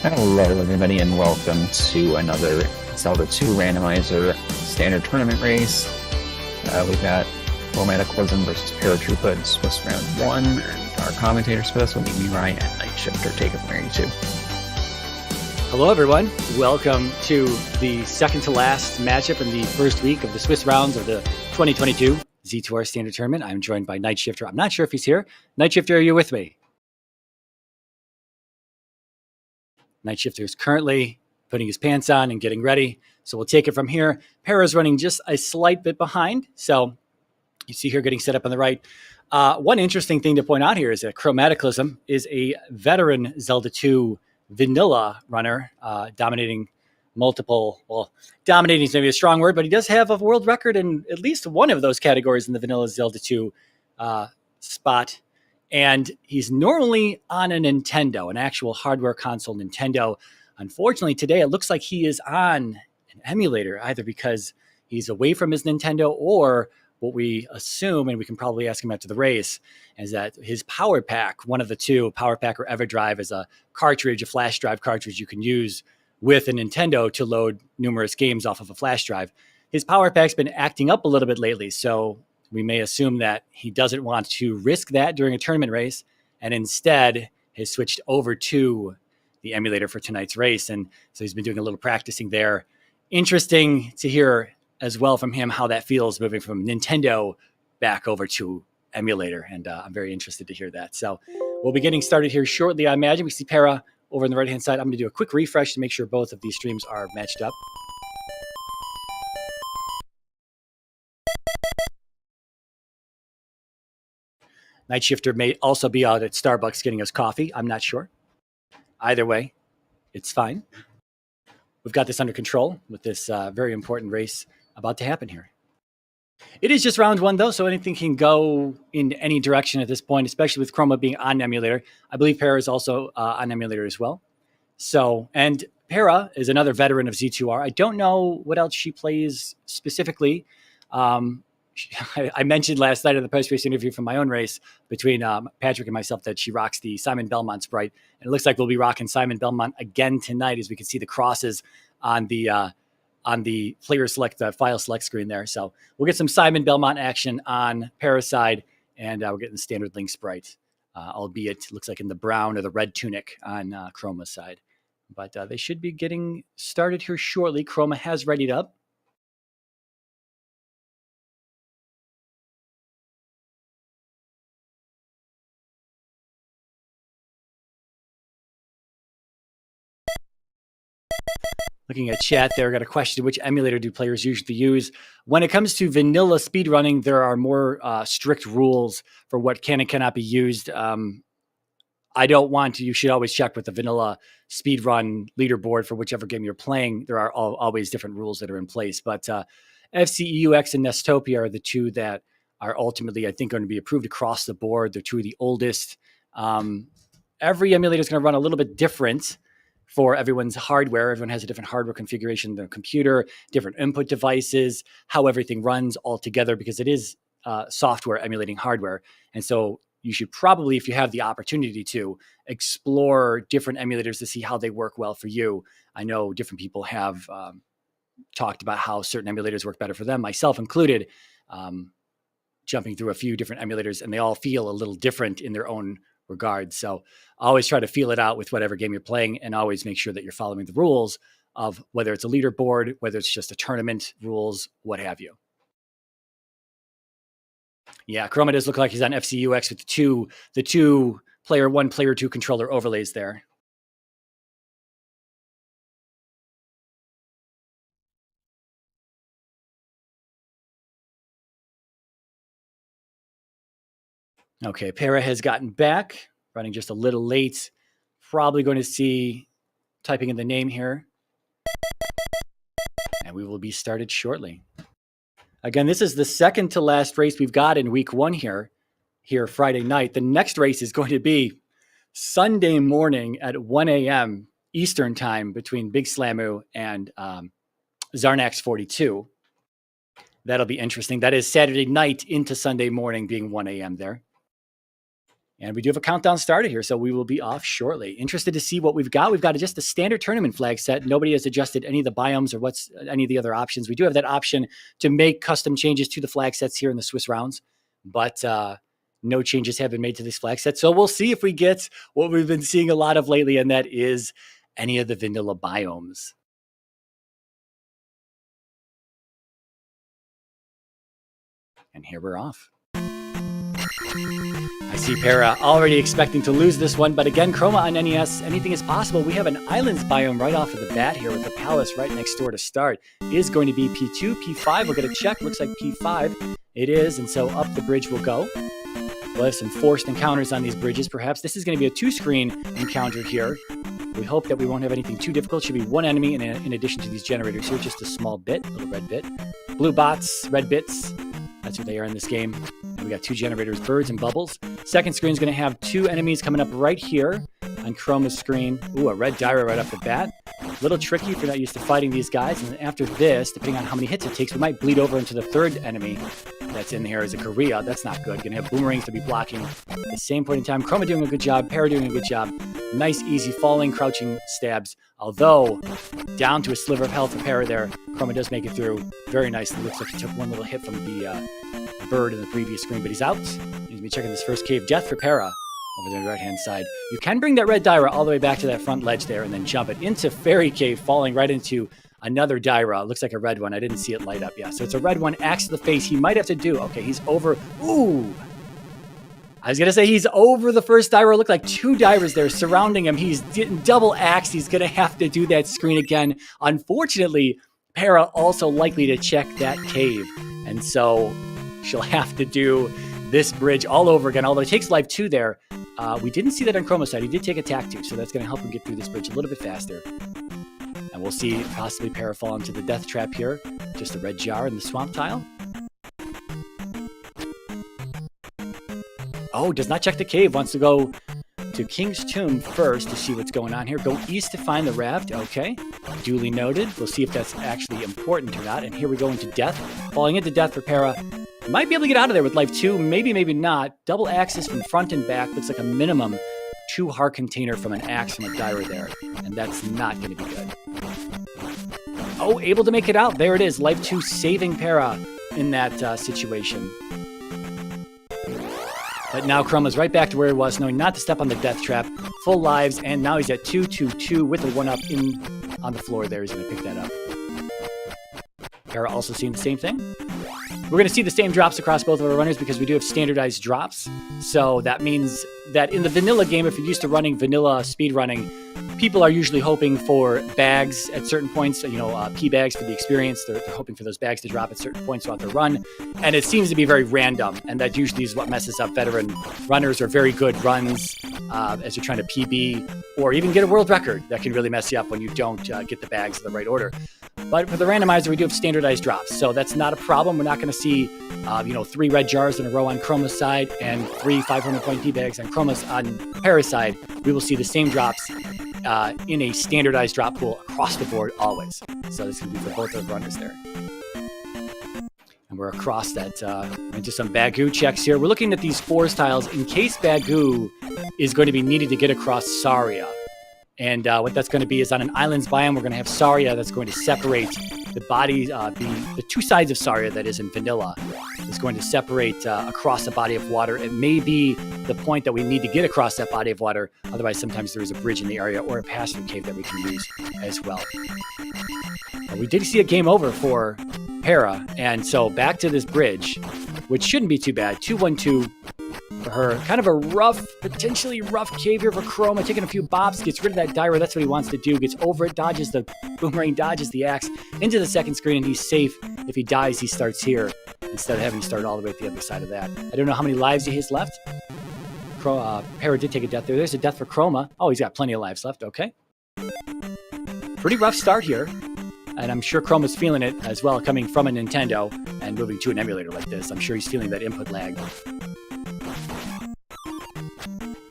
Hello, everybody, and welcome to another Zelda 2 Randomizer standard tournament race. We've got Chromataclysm versus Paratroopa in Swiss Round 1, and our commentators for this will be me, Ryan, and Night Shifter. Take it from here, too. Hello, everyone. Welcome to the second to last matchup in the first week of the Swiss rounds of the 2022 Z2R standard tournament. I'm joined by Night Shifter. I'm not sure if he's here. Night Shifter, are you with me? Night Shifter is currently putting his pants on and getting ready. So we'll take it from here. Para's running just a slight bit behind. So you see her getting set up on the right. One interesting thing to point out here is that Chromataclysm is a veteran Zelda 2 vanilla runner, dominating dominating is maybe a strong word, but he does have a world record in at least one of those categories in the vanilla Zelda 2 spot. And he's normally on a Nintendo, an actual hardware console Nintendo. Unfortunately, today it looks like he is on an emulator, either because he's away from his Nintendo or what we assume, and we can probably ask him after the race, is that his Power Pack, one of the two, Power Pack or EverDrive, is a cartridge, a flash drive cartridge you can use with a Nintendo to load numerous games off of a flash drive. His Power Pack's been acting up a little bit lately, so we may assume that he doesn't want to risk that during a tournament race and instead has switched over to the emulator for tonight's race. And so he's been doing a little practicing there. Interesting to hear as well from him how that feels moving from Nintendo back over to emulator. And I'm very interested to hear that. So we'll be getting started here shortly. I imagine we see Para over on the right-hand side. I'm going to do a quick refresh to make sure both of these streams are matched up. Night Shifter may also be out at Starbucks getting us coffee. I'm not sure. Either way, it's fine. We've got this under control with this very important race about to happen here. It is just round one, though, so anything can go in any direction at this point, especially with Chroma being on emulator. I believe Para is also on emulator as well. So, and Para is another veteran of Z2R. I don't know what else she plays specifically. I mentioned last night in the post-race interview from my own race between Patrick and myself that she rocks the Simon Belmont sprite. And it looks like we'll be rocking Simon Belmont again tonight, as we can see the crosses on the player select, file select screen there. So we'll get some Simon Belmont action on Para's side, and we're getting the standard Link sprite, albeit it looks like in the brown or the red tunic on Chroma's side. But they should be getting started here shortly. Chroma has readied up. Looking at chat there, got a question: which emulator do players usually use? When it comes to vanilla speedrunning, there are more strict rules for what can and cannot be used. You should always check with the vanilla speedrun leaderboard for whichever game you're playing. There are always different rules that are in place. But FCEUX and Nestopia are the two that are ultimately, I think, going to be approved across the board. They're two of the oldest. Every emulator is going to run a little bit different for everyone's hardware. Everyone has a different hardware configuration, their computer, different input devices, how everything runs all together, because it is software emulating hardware. And so you should probably, if you have the opportunity to, explore different emulators to see how they work well for you. I know different people have talked about how certain emulators work better for them, myself included, jumping through a few different emulators, and they all feel a little different in their own regard. So always try to feel it out with whatever game you're playing, and always make sure that you're following the rules of whether it's a leaderboard, whether it's just a tournament rules, what have you. Yeah, Chroma does look like he's on FCUX with the two player one, player two controller overlays there. Okay, Para has gotten back, running just a little late. Probably going to see typing in the name here. And we will be started shortly. Again, this is the second to last race we've got in week one here Friday night. The next race is going to be Sunday morning at 1 a.m. Eastern time between Big Slamu and Zarnax 42. That'll be interesting. That is Saturday night into Sunday morning being 1 a.m. there. And we do have a countdown started here, so we will be off shortly. Interested to see what we've got. We've got just a standard tournament flag set. Nobody has adjusted any of the biomes or what's any of the other options. We do have that option to make custom changes to the flag sets here in the Swiss rounds, but no changes have been made to this flag set. So we'll see if we get what we've been seeing a lot of lately, and that is any of the vanilla biomes. And here we're off. I see Para already expecting to lose this one, but again, Chroma on NES, anything is possible. We have an islands biome right off of the bat here with the palace right next door to start. It is going to be P2, P5. We'll get a check. Looks like P5. It is, and so up the bridge we'll go. We'll have some forced encounters on these bridges, perhaps. This is going to be a 2-screen encounter here. We hope that we won't have anything too difficult. Should be one enemy in addition to these generators here, just a small bit, a little red bit. Blue bots, red bits. That's what they are in this game. And we got 2 generators, birds and bubbles. Second screen is going to have 2 enemies coming up right here on Chroma's screen. Ooh, a red Dyra right off the bat. A little tricky if you're not used to fighting these guys. And then after this, depending on how many hits it takes, we might bleed over into the third enemy that's in here as a Korea. That's not good. Going to have boomerangs to be blocking at the same point in time. Chroma doing a good job. Para doing a good job. Nice, easy falling, crouching stabs. Although, down to a sliver of health for Para there. Chroma does make it through very nicely. Looks like he took one little hit from the bird in the previous screen, but he's out. He's going to be checking this first cave. Death for Para over there on the right-hand side. You can bring that red Dyra all the way back to that front ledge there and then jump it into Fairy Cave, falling right into another Dyra. Looks like a red one. I didn't see it light up. Yeah, so it's a red one. Axe to the face. He might have to do. Okay, he's over. Ooh. I was going to say he's over the first Dyra. Looked like 2 Dyras there surrounding him. He's getting double axed. He's going to have to do that screen again. Unfortunately, Para also likely to check that cave. And so she'll have to do this bridge all over again, although it takes life 2 there. We didn't see that on Chroma's side. He did take attack 2, so that's going to help him get through this bridge a little bit faster. And we'll see possibly Para fall into the death trap here. Just a red jar in the swamp tile. Oh, does not check the cave. Wants to go to King's Tomb first to see what's going on here. Go east to find the raft. Okay. Duly noted. We'll see if that's actually important or not. And here we go into death. Falling into death for Para. Might be able to get out of there with life 2. Maybe, maybe not. Double axes from front and back. Looks like a minimum 2 heart container from an axe from a Dyra there. And that's not going to be good. Oh, able to make it out. There it is. Life 2 saving Para in that situation. But now Chroma's right back to where he was, knowing not to step on the death trap. Full lives, and now he's at 2-2-2 with a 1-up on the floor there. He's going to pick that up. Para also seeing the same thing. We're going to see the same drops across both of our runners because we do have standardized drops. So that means that in the vanilla game, if you're used to running vanilla speedrunning, people are usually hoping for bags at certain points, P bags for the experience. They're hoping for those bags to drop at certain points throughout their run. And it seems to be very random. And that usually is what messes up veteran runners or very good runs as you're trying to PB or even get a world record. That can really mess you up when you don't get the bags in the right order. But for the randomizer, we do have standardized drops. So that's not a problem. We're not going to see, 3 red jars in a row on Chroma's side and 3 500-point P bags on Para's side. We will see the same drops in a standardized drop pool across the board always. So this can be for both of the runners there. And we're across that into some Bagu checks here. We're looking at these forest tiles in case Bagu is going to be needed to get across Saria. And what that's going to be is on an islands biome, we're going to have Saria that's going to separate the body, the 2 sides of Saria that is in vanilla is going to separate across a body of water. It may be the point that we need to get across that body of water. Otherwise, sometimes there is a bridge in the area or a pass-through cave that we can use as well. But we did see a game over for Para. And so back to this bridge, which shouldn't be too bad. 2-1-2 for her. Kind of a rough, potentially rough cave here for Chroma. Taking a few bops, gets rid of that Dyra. That's what he wants to do. Gets over it, dodges the boomerang, dodges the axe into the second screen, and he's safe. If he dies, he starts here instead of having to start all the way at the other side of that. I don't know how many lives he has left. Para did take a death there. There's a death for Chroma. Oh, he's got plenty of lives left. Okay. Pretty rough start here. And I'm sure Chroma's feeling it as well, coming from a Nintendo and moving to an emulator like this. I'm sure he's feeling that input lag.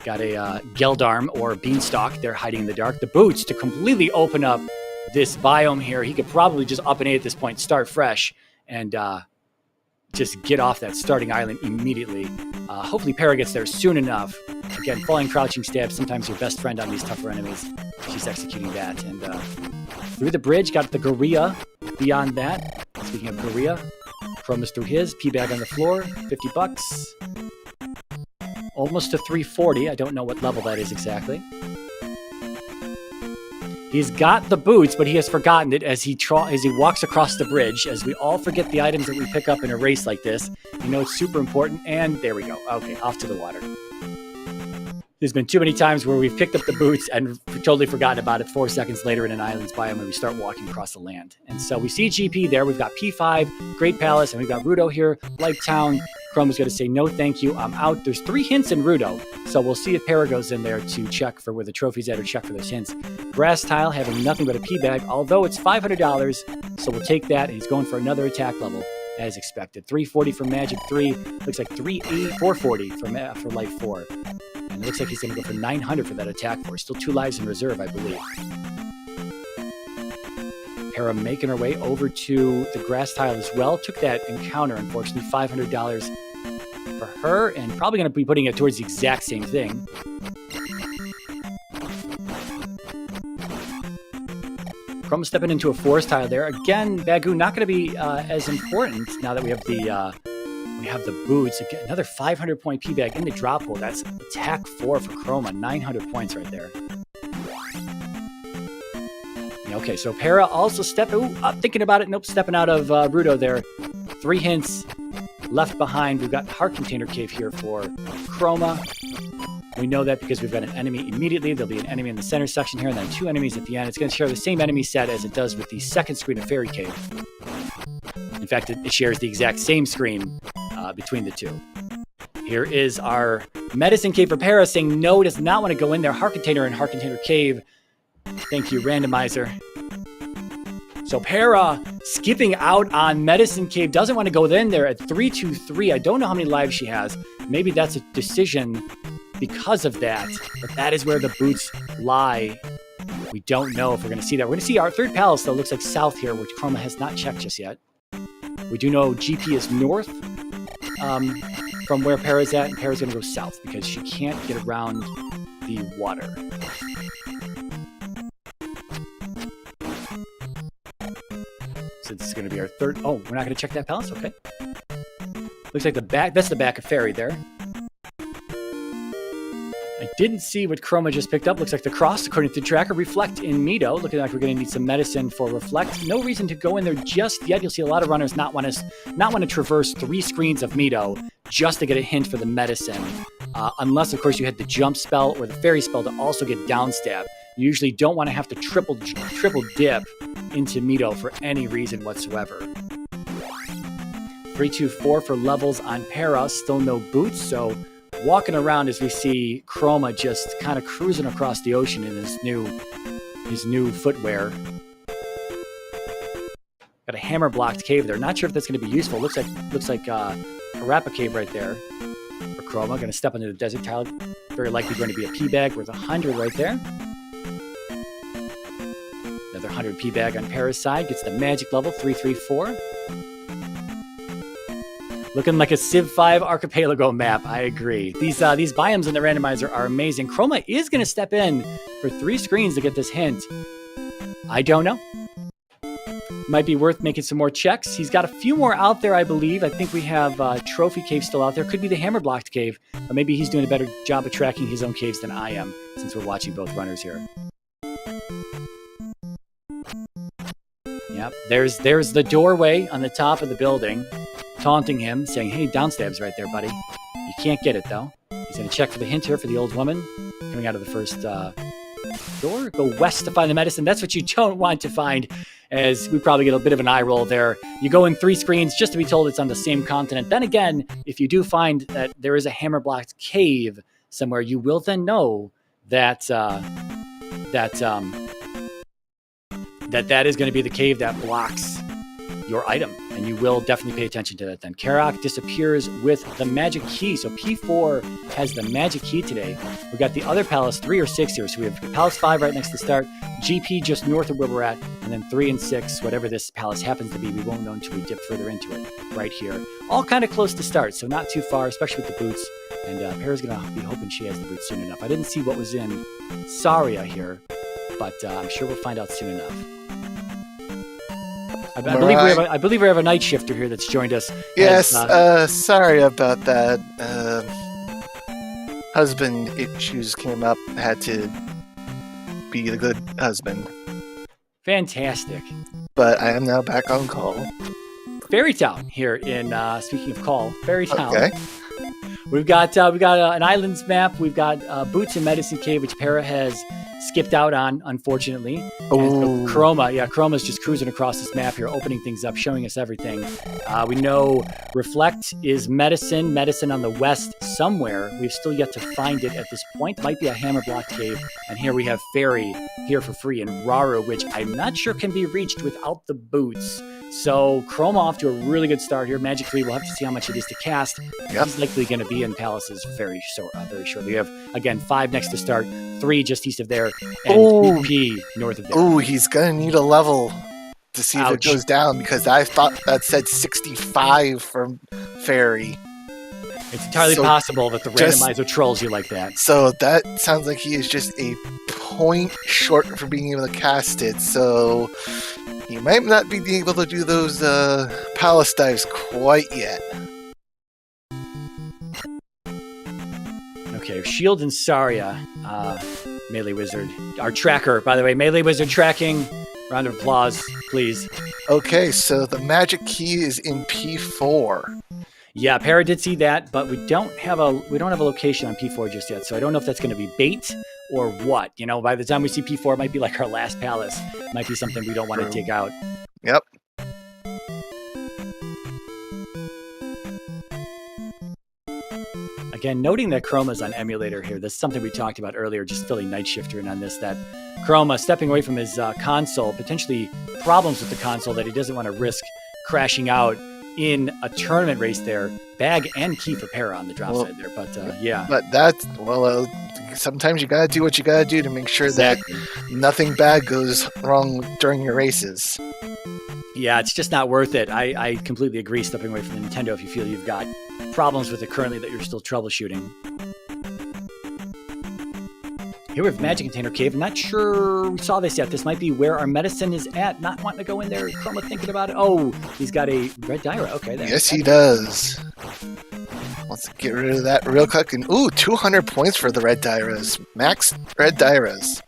Got a Geldarm or Beanstalk there hiding in the dark. The boots to completely open up this biome here. He could probably just up and A at this point, start fresh, and just get off that starting island immediately. Hopefully Para gets there soon enough Again, falling crouching stab, sometimes your best friend on these tougher enemies. She's executing that. And through the bridge, got the Gorilla beyond that. Speaking of Gorilla, Chroma's through his. P-bag on the floor, 50 bucks. Almost to 340. I don't know what level that is exactly. He's got the boots, but he has forgotten it as he walks across the bridge, as we all forget the items that we pick up in a race like this. You know it's super important, and there we go. Okay, off to the water. There's been too many times where we've picked up the boots and totally forgotten about it 4 seconds later in an island's biome when we start walking across the land. And so we see GP there. We've got P5, Great Palace, and we've got Rudo here, Life Town. Chroma's going to say, no, thank you, I'm out. There's 3 hints in Rudo, so we'll see if Para goes in there to check for where the trophy's at or check for those hints. Grass Tile having nothing but a P-bag, although it's $500, so we'll take that, and he's going for another attack level, as expected. 340 for Magic 3, looks like 440 for Life 4. And it looks like he's going to go for 900 for that attack force. Still 2 lives in reserve, I believe. Para making her way over to the grass tile as well. Took that encounter, unfortunately. $500 for her, and probably going to be putting it towards the exact same thing. Chroma stepping into a forest tile there. Again, Bagu not going to be as important now that we have the boots. Again, another 500-point P-bag in the drop hole. That's attack 4 for Chroma. 900 points right there. Okay, so Para also thinking about it. Nope, stepping out of Rudo there. 3 hints left behind. We've got Heart Container Cave here for Chroma. We know that because we've got an enemy immediately. There'll be an enemy in the center section here, and then 2 enemies at the end. It's going to share the same enemy set as it does with the second screen of Fairy Cave. In fact, it shares the exact same screen between the 2. Here is our Medicine Cave for Para saying no, does not want to go in there. Heart Container and Heart Container Cave. Thank you, Randomizer. So Para skipping out on Medicine Cave, doesn't want to go in there at 323. I don't know how many lives she has. Maybe that's a decision because of that. But that is where the boots lie. We don't know if we're going to see that. We're going to see our third palace, though, looks like south here, which Chroma has not checked just yet. We do know GP is north from where Para's at, and Para's going to go south because she can't get around the water. So this is going to be our third. Oh, we're not going to check that palace? Okay. Looks like the back. That's the back of Fairy there. I didn't see what Chroma just picked up. Looks like the cross, according to the tracker. Reflect in Mido. Looking like we're going to need some medicine for Reflect. No reason to go in there just yet. You'll see a lot of runners not want to traverse 3 screens of Mido just to get a hint for the medicine. Unless, of course, you had the jump spell or the fairy spell to also get down stab. You usually don't want to have to triple dip into Mido for any reason whatsoever. 324 for levels on Para. Still no boots, so walking around as we see Chroma just kind of cruising across the ocean in his new footwear. Got a hammer blocked cave there. Not sure if that's going to be useful. Looks like Paratroopa cave right there for Chroma. Going to step into the desert tile. Very likely going to be a P-bag worth 100 right there. Another 100 P-bag on Para's side. Gets the magic level, 334. Looking like a Civ 5 archipelago map. I agree. These biomes in the randomizer are amazing. Chroma is going to step in for 3 screens to get this hint. I don't know. Might be worth making some more checks. He's got a few more out there, I believe. I think we have Trophy Cave still out there. Could be the Hammer Blocked Cave. But maybe he's doing a better job of tracking his own caves than I am, since we're watching both runners here. Yep, there's the doorway on the top of the building, taunting him, saying, hey, downstab's right there, buddy. You can't get it, though. He's going to check for the hint here for the old woman. Coming out of the first door. Go west to find the medicine. That's what you don't want to find, as we probably get a bit of an eye roll there. You go in 3 screens just to be told it's on the same continent. Then again, if you do find that there is a hammer-blocked cave somewhere, you will then know that that is going to be the cave that blocks your item. And you will definitely pay attention to that then. Karak disappears with the magic key. So P4 has the magic key today. We've got the other palace, 3 or 6 here. So we have palace 5 right next to the start, GP just north of where we're at, and then 3 and 6, whatever this palace happens to be, we won't know until we dip further into it right here. All kind of close to start, so not too far, especially with the boots. And Para's going to be hoping she has the boots soon enough. I didn't see what was in Saria here, but I'm sure we'll find out soon enough. I believe we have a night shifter here that's joined us. Yes, sorry about that. Husband issues came up, had to be the good husband. Fantastic. But I am now back on call. Fairytown here in, speaking of call, Fairytown. Okay. We've got an islands map. We've got Boots and Medicine Cave, which Para has skipped out on, unfortunately. And so Chroma's just cruising across this map here, opening things up, showing us everything. We know Reflect is medicine on the west somewhere. We've still yet to find it at this point. Might be a hammer block cave. And here we have Fairy here for free in Raru, which I'm not sure can be reached without the boots. So Chroma off to a really good start here. Magically, we'll have to see how much it is to cast. Yep. He's likely going to be in palaces very shortly. We have, again, 5 next to start, 3 just east of there, and 2P north of there. Oh, he's going to need a level to see if it Ouch. goes down, because I thought that said 65 for Fairy. It's entirely possible that the randomizer trolls you like that. So that sounds like he is just a point short for being able to cast it, so he might not be able to do those palace dives quite yet. Okay, Shield and Saria, Melee Wizard. Our tracker, by the way, Melee Wizard tracking. Round of applause, please. Okay, so the magic key is in P4. Yeah, Para did see that, but we don't have a location on P4 just yet, so I don't know if that's going to be bait or what. You know, by the time we see P4, it might be like our last palace. It might be something we don't want to take out. Yep. Again, noting that Chroma's on emulator here. This is something we talked about earlier, just filling Night Shifter in on this, that Chroma stepping away from his console, potentially problems with the console that he doesn't want to risk crashing out in a tournament race there. Bag and key for Para on the drop side there, but yeah. But that's, sometimes you gotta do what you gotta do to make sure that nothing bad goes wrong during your races. Yeah, it's just not worth it. I completely agree, stepping away from the Nintendo if you feel you've got problems with it currently that you're still troubleshooting. Here we have Magic Container Cave. I'm not sure we saw this yet. This might be where our medicine is at. Not wanting to go in there. Chroma thinking about it. Oh, he's got a red Dyra. Okay, there. Yes, he does. Let's get rid of that real quick. And 200 points for the red Dyras. Max red Dyras.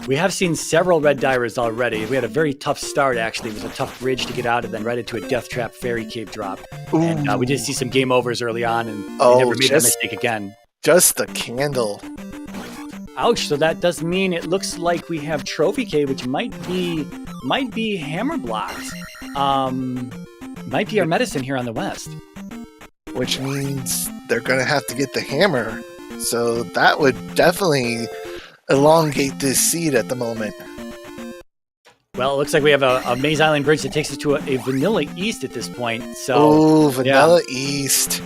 We have seen several red Dyras already. We had a very tough start, actually. It was a tough bridge to get out and then right into a Death Trap Fairy Cave drop. Ooh. And we did see some game overs early on, and they never made that mistake again. Just the candle. Ouch, so that does mean it looks like we have Trophy Cave, which might be hammer blocked. Might be our medicine here on the west. Which means they're going to have to get the hammer. So that would definitely elongate this seed at the moment. Well, it looks like we have a Maze Island bridge that takes us to a Vanilla East at this point. So, Vanilla East.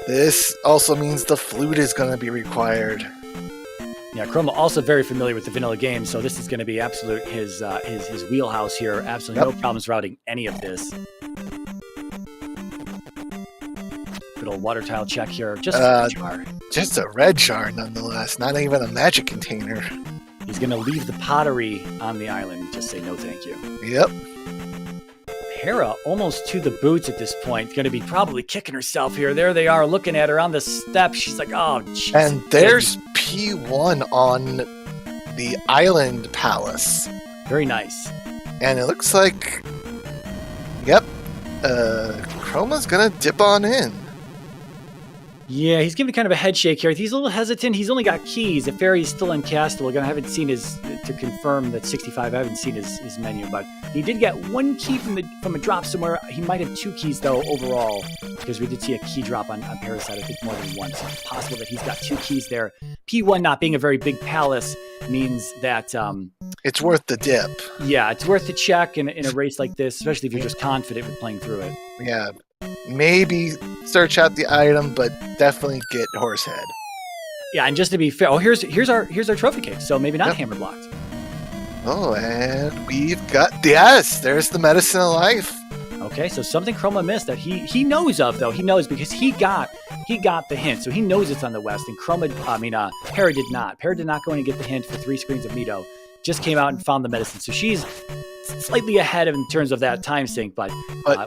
This also means the flute is going to be required. Yeah, Chroma also very familiar with the vanilla game, so this is going to be absolute his wheelhouse here. Absolutely no problems routing any of this. Good old water tile check here. Just a red jar. Just a red jar, nonetheless. Not even a magic container. He's going to leave the pottery on the island. Just say no thank you. Yep. Hera almost to the boots at this point. Going to be probably kicking herself here. There they are looking at her on the steps. She's like, oh, jeez. And there's P1 on the island palace. Very nice. And it looks like, Chroma's going to dip on in. Yeah, he's giving kind of a head shake here. He's a little hesitant. He's only got keys. The Fairy's still uncastable. Again, I haven't seen to confirm that 65. I haven't seen his menu, but he did get 1 key from a drop somewhere. He might have 2 keys though overall, because we did see a key drop on Parasite. I think more than 1. So it's possible that he's got 2 keys there. P1 not being a very big palace means that It's worth the dip. Yeah, it's worth the check in a race like this, especially if you're just confident with playing through it. Yeah. Maybe search out the item, but definitely get Horsehead. Yeah, and just to be fair, here's our trophy cave, so maybe not hammer blocked. Oh, and we've got there's the medicine of life. Okay, so something Chroma missed that he knows of though. He knows because he got the hint, so he knows it's on the west. And Para did not. Para did not go in and get the hint for 3 screens of Mito. Just came out and found the medicine, so she's slightly ahead in terms of that time sync. But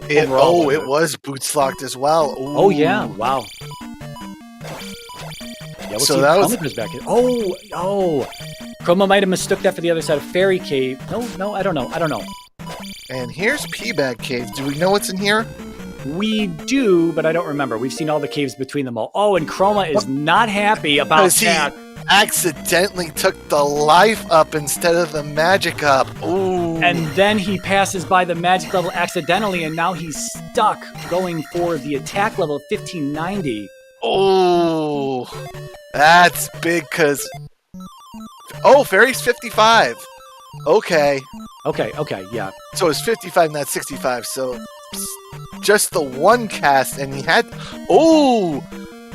it was boots locked as well. Ooh. Oh yeah, wow. Yeah, we'll So see that if was- Chroma goes back in. Oh, Chroma might have mistook that for the other side of Fairy Cave. No, I don't know. And here's P-Bag Cave. Do we know what's in here? We do, but I don't remember. We've seen all the caves between them all. Oh, and Chroma is not happy about Because he that. accidentally took the life up instead of the magic up. Ooh. And then he passes by the magic level accidentally, and now he's stuck going for the attack level of 1590. Oh, that's big because... Oh, Fairy's 55. Okay. Okay, yeah. So it's 55, not 65. So just the one cast, and he had... Oh,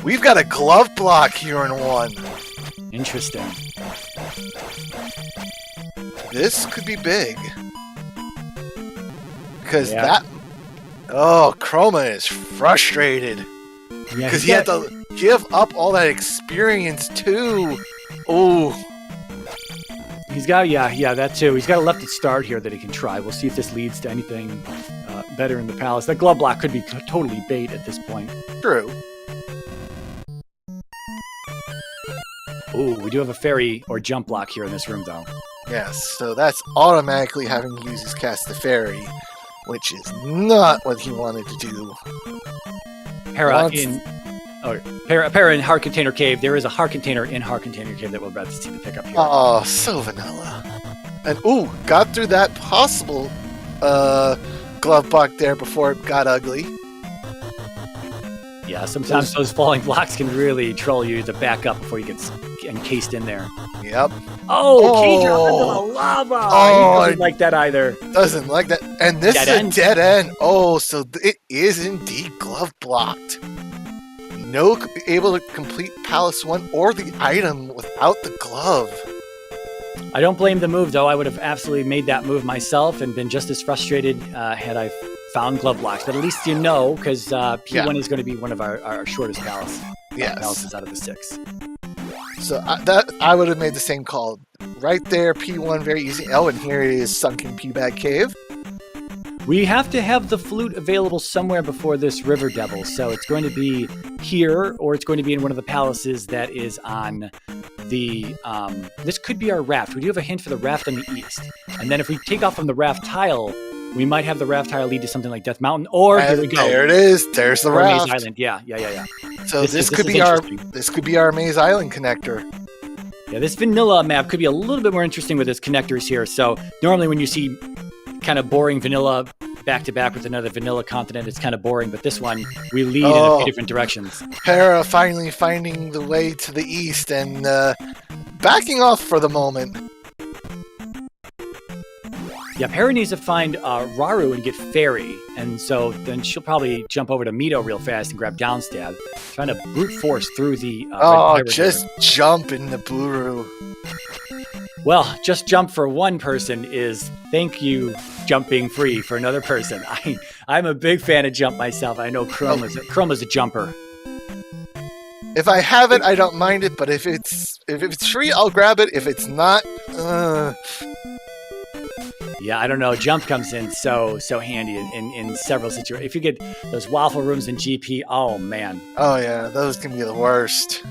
we've got a glove block here in one. Interesting. This could be big. Because Yeah. that... Oh, Chroma is frustrated. Yeah, Because he had to give up all that experience, too. Oh, he's got that too. He's got a left start here that he can try. We'll see if this leads to anything better in the palace. That glove block could be totally bait at this point. true. Ooh, we do have a fairy or jump block here in this room, though. Yes, so that's automatically having to use his cast the fairy, which is not what he wanted to do. Para in Heart Container Cave. There is a Heart Container in Heart Container Cave that we're about to see the pickup here. Oh, so vanilla. And ooh, got through that possible glove block there before it got ugly. Yeah, sometimes those falling blocks can really troll you to back up before you get encased in there. Yep. Oh, Key drop into the lava! Oh, He doesn't like that either. Doesn't like that. And this Dead is end. a dead end. Oh, so it is indeed glove blocked. No able to complete Palace 1 or the item without the glove. I don't blame the move, though. I would have absolutely made that move myself and been just as frustrated had I found glove blocks. But at least you know, because P1 is going to be one of our shortest palaces out of the 6. So I would have made the same call. Right there, P1, very easy. Oh, and here is Sunken P-Bag Cave. We have to have the flute available somewhere before this River Devil, so it's going to be here, or it's going to be in one of the palaces that is on the... this could be our raft. We do have a hint for the raft on the east. And then if we take off from the raft tile, we might have the raft tile lead to something like Death Mountain, or here we go. There it is. There's the Or Maze raft. Island. Yeah. So This this is could be our interesting. Maze Island connector. Yeah, this vanilla map could be a little bit more interesting with its connectors here. So normally when you see kind of boring vanilla back to back with another vanilla continent, it's kind of boring. But this one, we lead in a few different directions. Para finally finding the way to the east and backing off for the moment. Yeah, Para needs to find Raru and get Fairy. And so then she'll probably jump over to Mito real fast and grab Downstab, trying to brute force through the Red Pirate just here. jump in the Buru. Well, just jump for one person is thank you jumping free for another person. I'm a big fan of jump myself. I know Chroma's a jumper. If I have it, I don't mind it, but if it's free, I'll grab it. If it's not, Yeah, I don't know. Jump comes in so handy in several situations. If you get those waffle rooms in GP, oh man. oh yeah, those can be the worst.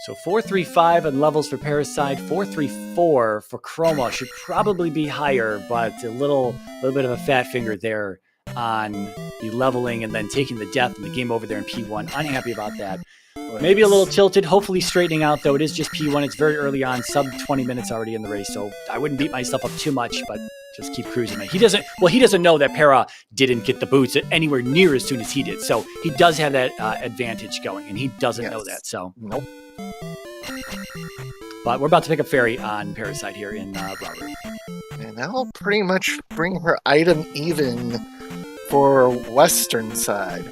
So 435 on levels for Parasite, 434 for Chroma should probably be higher, but a little bit of a fat finger there on the leveling and then taking the death and the game over there in P1. Unhappy about that. Maybe a little tilted, hopefully straightening out, though it is just P1. It's very early on, sub 20 minutes already in the race, so I wouldn't beat myself up too much, but just keep cruising. He doesn't know that Para didn't get the boots anywhere near as soon as he did, so he does have that advantage going, and he doesn't know that, so. Nope. But we're about to pick up Fairy on Parasite here in Rauru. And that'll pretty much bring her item even for western side.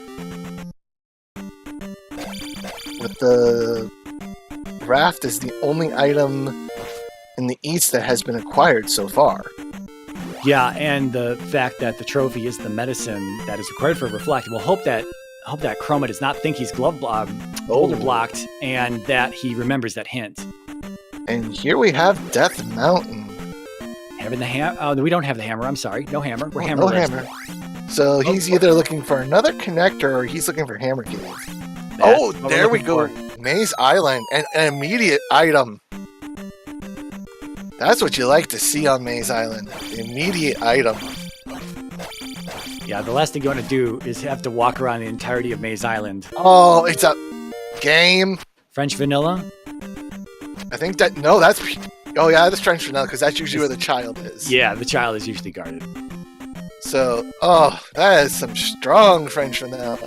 With the raft is the only item in the east that has been acquired so far. Yeah, and the fact that the trophy is the medicine that is required for Reflect. We'll hope that Chroma does not think he's boulder blocked and that he remembers that hint. And here we have Death Mountain. Having the hammer. Oh, we don't have the hammer. I'm sorry. No hammer. We're hammer. No hammer. So he's either looking for another connector or he's looking for Hammer Cave. Oh, there we go. Maze Island. An immediate item. That's what you like to see on Maze Island. Immediate item. Yeah, the last thing you want to do is have to walk around the entirety of Maze Island. Oh, it's a game. French vanilla? I think that... No, that's... Oh, yeah, that's French vanilla, because that's usually where the child is. Yeah, the child is usually guarded. So, oh, that is some strong French vanilla.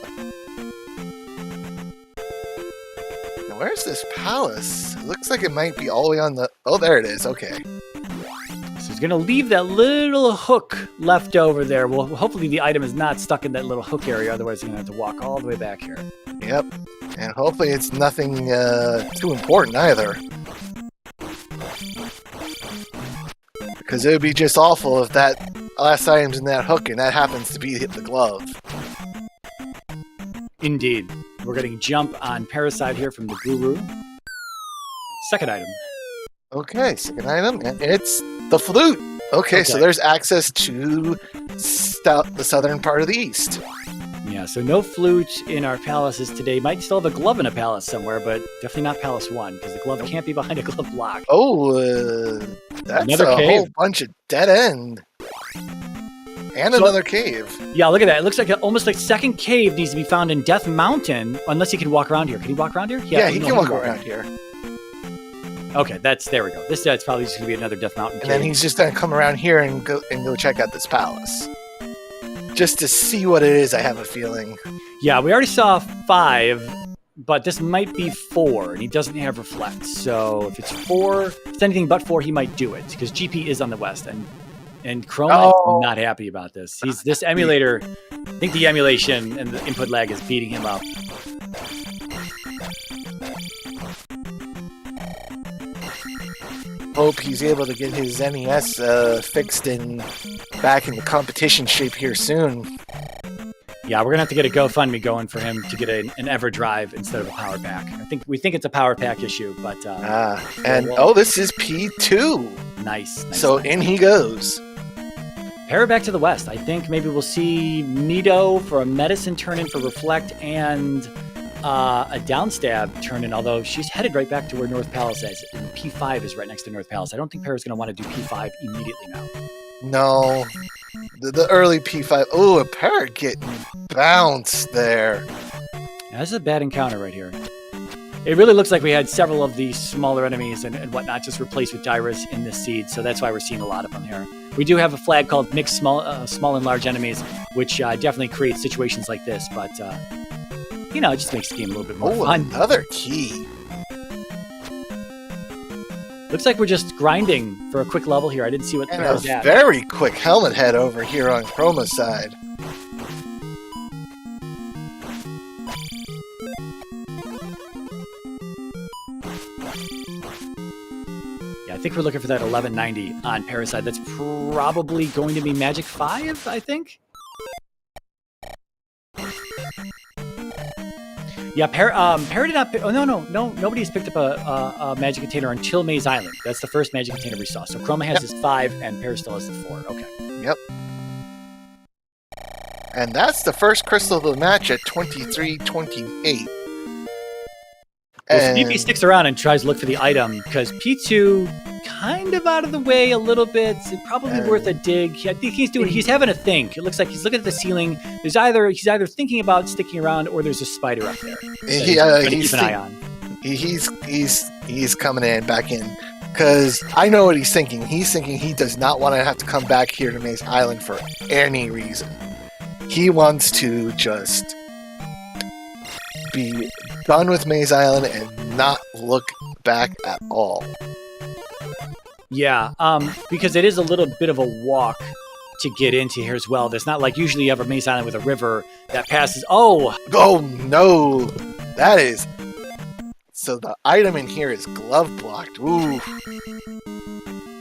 Now, where's this palace? It looks like it might be all the way on the... Oh, there it is. Okay. So he's going to leave that little hook left over there. Well, hopefully the item is not stuck in that little hook area. Otherwise, he's going to have to walk all the way back here. Yep. And hopefully it's nothing too important either. Because it would be just awful if that last item's in that hook and that happens to be the glove. Indeed. We're getting jump on Parasite here from the Guru. Second item. Okay, second item, and it's the flute. Okay, so there's access to the southern part of the east. Yeah, so no flute in our palaces today. Might still have a glove in a palace somewhere, but definitely not Palace 1, because the glove can't be behind a glove block. Oh, that's another a cave. whole bunch of dead end. And another cave. Yeah, look at that. It looks like almost like second cave needs to be found in Death Mountain, unless he can walk around here. Can he walk around here? Yeah, he can walk around here. Okay, there we go. That's probably just going to be another Death Mountain cave. And then he's just going to come around here and go check out this palace. Just to see what it is, I have a feeling. Yeah, we already saw 5, but this might be 4, and he doesn't have Reflect. So if it's 4, if it's anything but 4, he might do it, because GP is on the west, and Chroma is not happy about this. This emulator, I think the emulation and the input lag is beating him up. Hope he's able to get his NES fixed and back in the competition shape here soon. Yeah, we're gonna have to get a GoFundMe going for him to get an EverDrive instead of a Power Pack. We think it's a Power Pack issue, but this is P2. Nice. So in he goes. Para back to the west. I think maybe we'll see Mido for a medicine turn in for Reflect and a downstab turn in, although she's headed right back to where North Palace is. And P5 is right next to North Palace. I don't think Para's going to want to do P5 immediately now. No. The early P5. Oh, a Para getting bounced there. Yeah, this is a bad encounter right here. It really looks like we had several of these smaller enemies and whatnot just replaced with Dyrus in this seed, so that's why we're seeing a lot of them here. We do have a flag called Mixed Small and Large Enemies, which definitely creates situations like this, but it just makes the game a little bit more fun. Another key. Looks like we're just grinding for a quick level here. I didn't see what and was a at. Very quick helmet head over here on Chroma's side. Yeah, I think we're looking for that 1190 on Parasite. That's probably going to be Magic 5, I think. Yeah, Para did not pick... Oh, no. Nobody's picked up a Magic Container until Maze Island. That's the first Magic Container we saw. So Chroma has his 5, and Para still has the 4. Okay. Yep. And that's the first crystal of the match at 23-28. Well, Stevie sticks around and tries to look for the item, because P2 kind of out of the way a little bit. It's probably worth a dig. I think he's having a think. It looks like he's looking at the ceiling. He's either thinking about sticking around, or there's a spider up there. He's keep an eye on. He's coming back in, because I know what he's thinking. He's thinking he does not want to have to come back here to Maze Island for any reason. He wants to just be done with Maze Island and not look back at all. Yeah, because it is a little bit of a walk to get into here as well. There's not like usually you have a maze island with a river that passes. Oh No, that is. So the item in here is glove blocked. Ooh.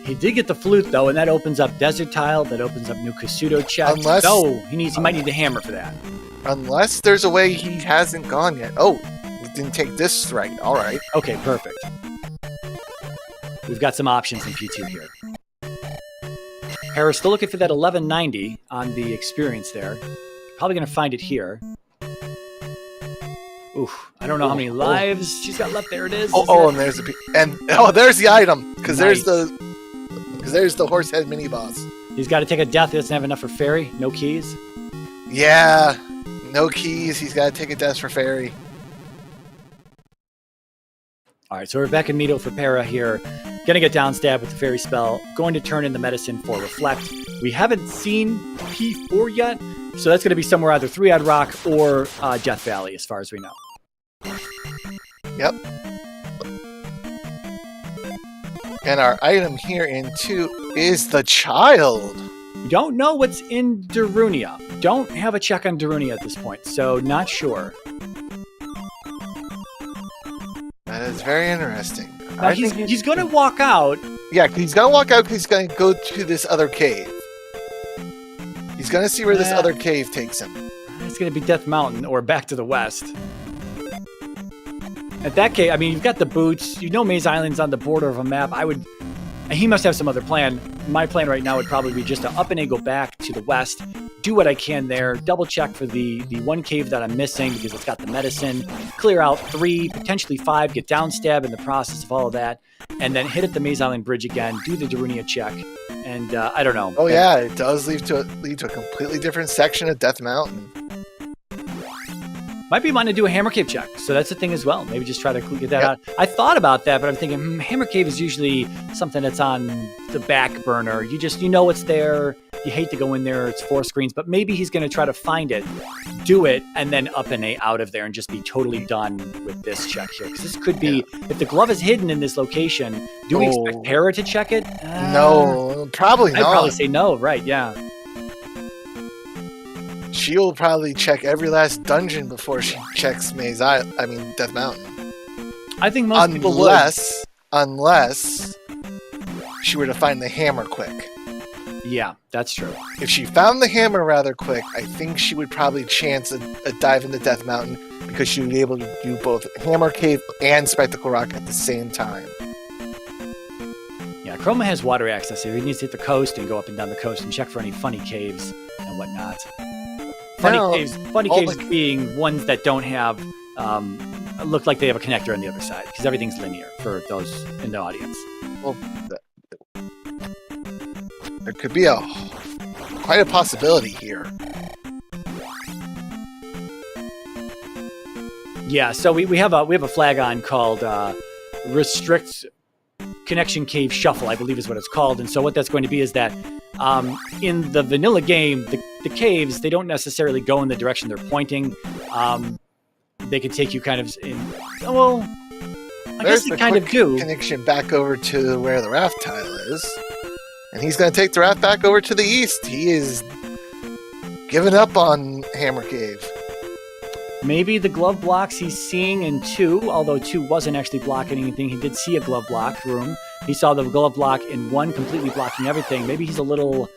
He did get the flute though, and that opens up desert tile. That opens up new Kasuto chest. No, he might need the hammer for that. Unless there's a way he hasn't gone yet. Oh, he didn't take this right. All right. Okay, perfect. We've got some options in P2 here. Harris still looking for that 1190 on the experience there. Probably going to find it here. Oof, I don't know how many lives she's got left. There it is. And there's there's the item because there's the horse head mini boss. He's got to take a death. He doesn't have enough for fairy. No keys. Yeah, no keys. He's got to take a death for fairy. All right, so we're back in Mito for Para here. Gonna get down stab with the fairy spell. Going to turn in the medicine for Reflect. We haven't seen P4 yet, so that's gonna be somewhere either 3-Eyed Rock or Death Valley, as far as we know. Yep. And our item here in 2 is the child. We don't know what's in Darunia. Don't have a check on Darunia at this point, so not sure. That is very interesting. Now he's going to walk out. Yeah, he's going to walk out because he's going to go to this other cave. He's going to see where this other cave takes him. It's going to be Death Mountain or back to the west. At that case, I mean, you've got the boots. You know Maze Island's on the border of a map. He must have some other plan. My plan right now would probably be just to up and go back to the west, do what I can there, double check for the one cave that I'm missing because it's got the medicine, clear out 3, potentially 5, get down stab in the process of all of that, and then hit at the Maze Island Bridge again, do the Darunia check, and I don't know. Oh yeah, it does lead to a completely different section of Death Mountain. Might be wanting to do a Hammer Cave check, so that's the thing as well. Maybe just try to get that out. I thought about that, but I'm thinking Hammer Cave is usually something that's on the back burner. You know it's there. You hate to go in there. It's 4 screens, but maybe he's going to try to find it, do it, and then up and out of there and just be totally done with this check here. Because this could be, if the glove is hidden in this location, do we expect Para to check it? No, probably not. I'd probably say no, right, yeah. She'll probably check every last dungeon before she checks Death Mountain. I think most people would. Unless she were to find the hammer quick. Yeah, that's true. If she found the hammer rather quick, I think she would probably chance a dive into Death Mountain because she would be able to do both Hammer Cave and Spectacle Rock at the same time. Yeah, Chroma has water access here. He needs to hit the coast and go up and down the coast and check for any funny caves and whatnot. Funny caves being ones that don't have, look like they have a connector on the other side, because everything's linear for those in the audience. Well, there could be quite a possibility here. Yeah, so we have a flag on called Restrict Connection Cave Shuffle, I believe is what it's called. And so what that's going to be is that in the vanilla game, the caves, they don't necessarily go in the direction they're pointing. They can take you kind of in, well, I guess they kind of do. Connection back over to where the raft tile is. And he's going to take the raft back over to the east. He is giving up on Hammer Cave. Maybe the glove blocks he's seeing in 2, although 2 wasn't actually blocking anything. He did see a glove block room. He saw the glove block in 1 completely blocking everything. Maybe he's a little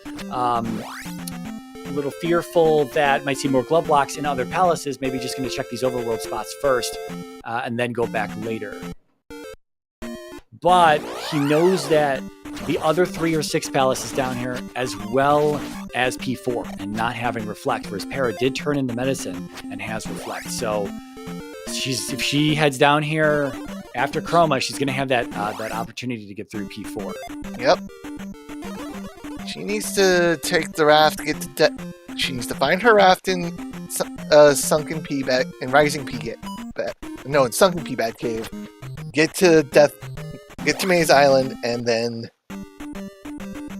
fearful that might see more glove blocks in other palaces. Maybe just going to check these overworld spots first and then go back later. But he knows that the other 3 or 6 palaces down here, as well as P4, and not having Reflect, whereas Para did turn in the medicine and has Reflect. So if she heads down here after Chroma, she's going to have that opportunity to get through P4. Yep. She needs to take the raft, she needs to find her raft in Sunken P-Bat, in Rising P-Bat. No, in Sunken P-Bat Cave. Get to Maze Island, and then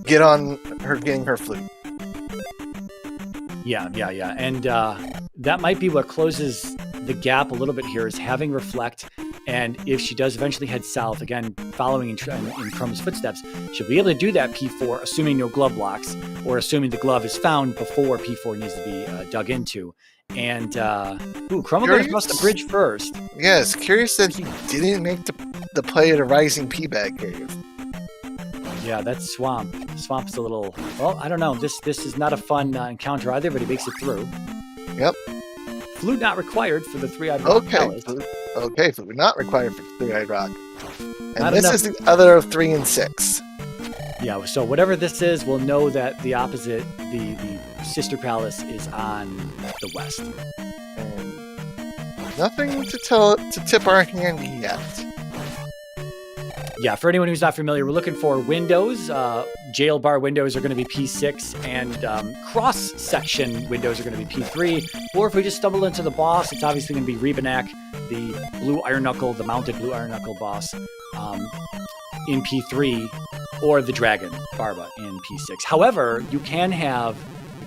get on her getting her flute. Yeah. And that might be what closes the gap a little bit here, is having Reflect And if she does eventually head south, again, following in Chroma's footsteps, she'll be able to do that P4, assuming no glove blocks, or assuming the glove is found before P4 needs to be dug into. And, Chroma goes across the bridge first. Yes, curious that he didn't make the play at a rising P-bag cave. Yeah, that's Swamp. Swamp's a little, well, I don't know. This is not a fun encounter either, but he makes it through. Yep. Flute not required for the three-eyed rock. Okay, flute not required for three-eyed rock. And Not this enough. is the other of 3 and 6. Yeah, so whatever this is, we'll know that the opposite, the sister palace, is on the west. And nothing to tip our hand yet. Yeah, for anyone who's not familiar, we're looking for windows. Jail bar windows are going to be P6, and cross-section windows are going to be P3. Or if we just stumble into the boss, it's obviously going to be Rebanak, the blue iron knuckle, the mounted blue iron knuckle boss in P3, or the dragon, Barba, in P6. However, you can have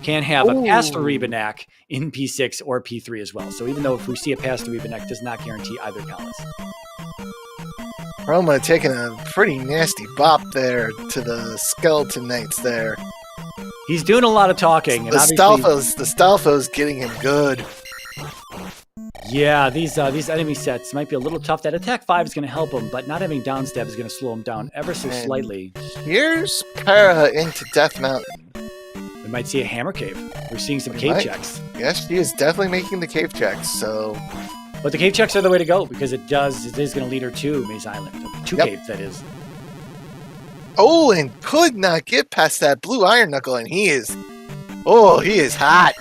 a Pastor Rebanak in P6 or P3 as well. So even though if we see a Pastor Rebanak, does not guarantee either palace. Chroma taking a pretty nasty bop there to the skeleton knights there. He's doing a lot of talking. The Stalfo's getting him good. Yeah, these enemy sets might be a little tough. That attack 5 is going to help him, but not having downstab is going to slow him down ever so slightly. Here's Para into Death Mountain. We might see a hammer cave. We're seeing some cave checks. Yes, she is definitely making the cave checks, so... But the cave checks are the way to go, because it is going to lead her to Maze Island. 2 caves, that is. Oh, and could not get past that blue iron knuckle, and he is hot.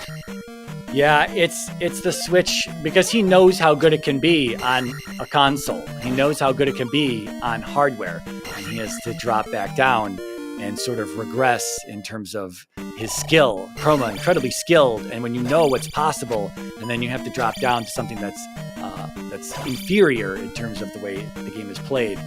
Yeah, it's the switch, because he knows how good it can be on a console. He knows how good it can be on hardware, and he has to drop back down and sort of regress in terms of his skill. Chroma, incredibly skilled, and when you know what's possible, and then you have to drop down to something that's inferior in terms of the way the game is played,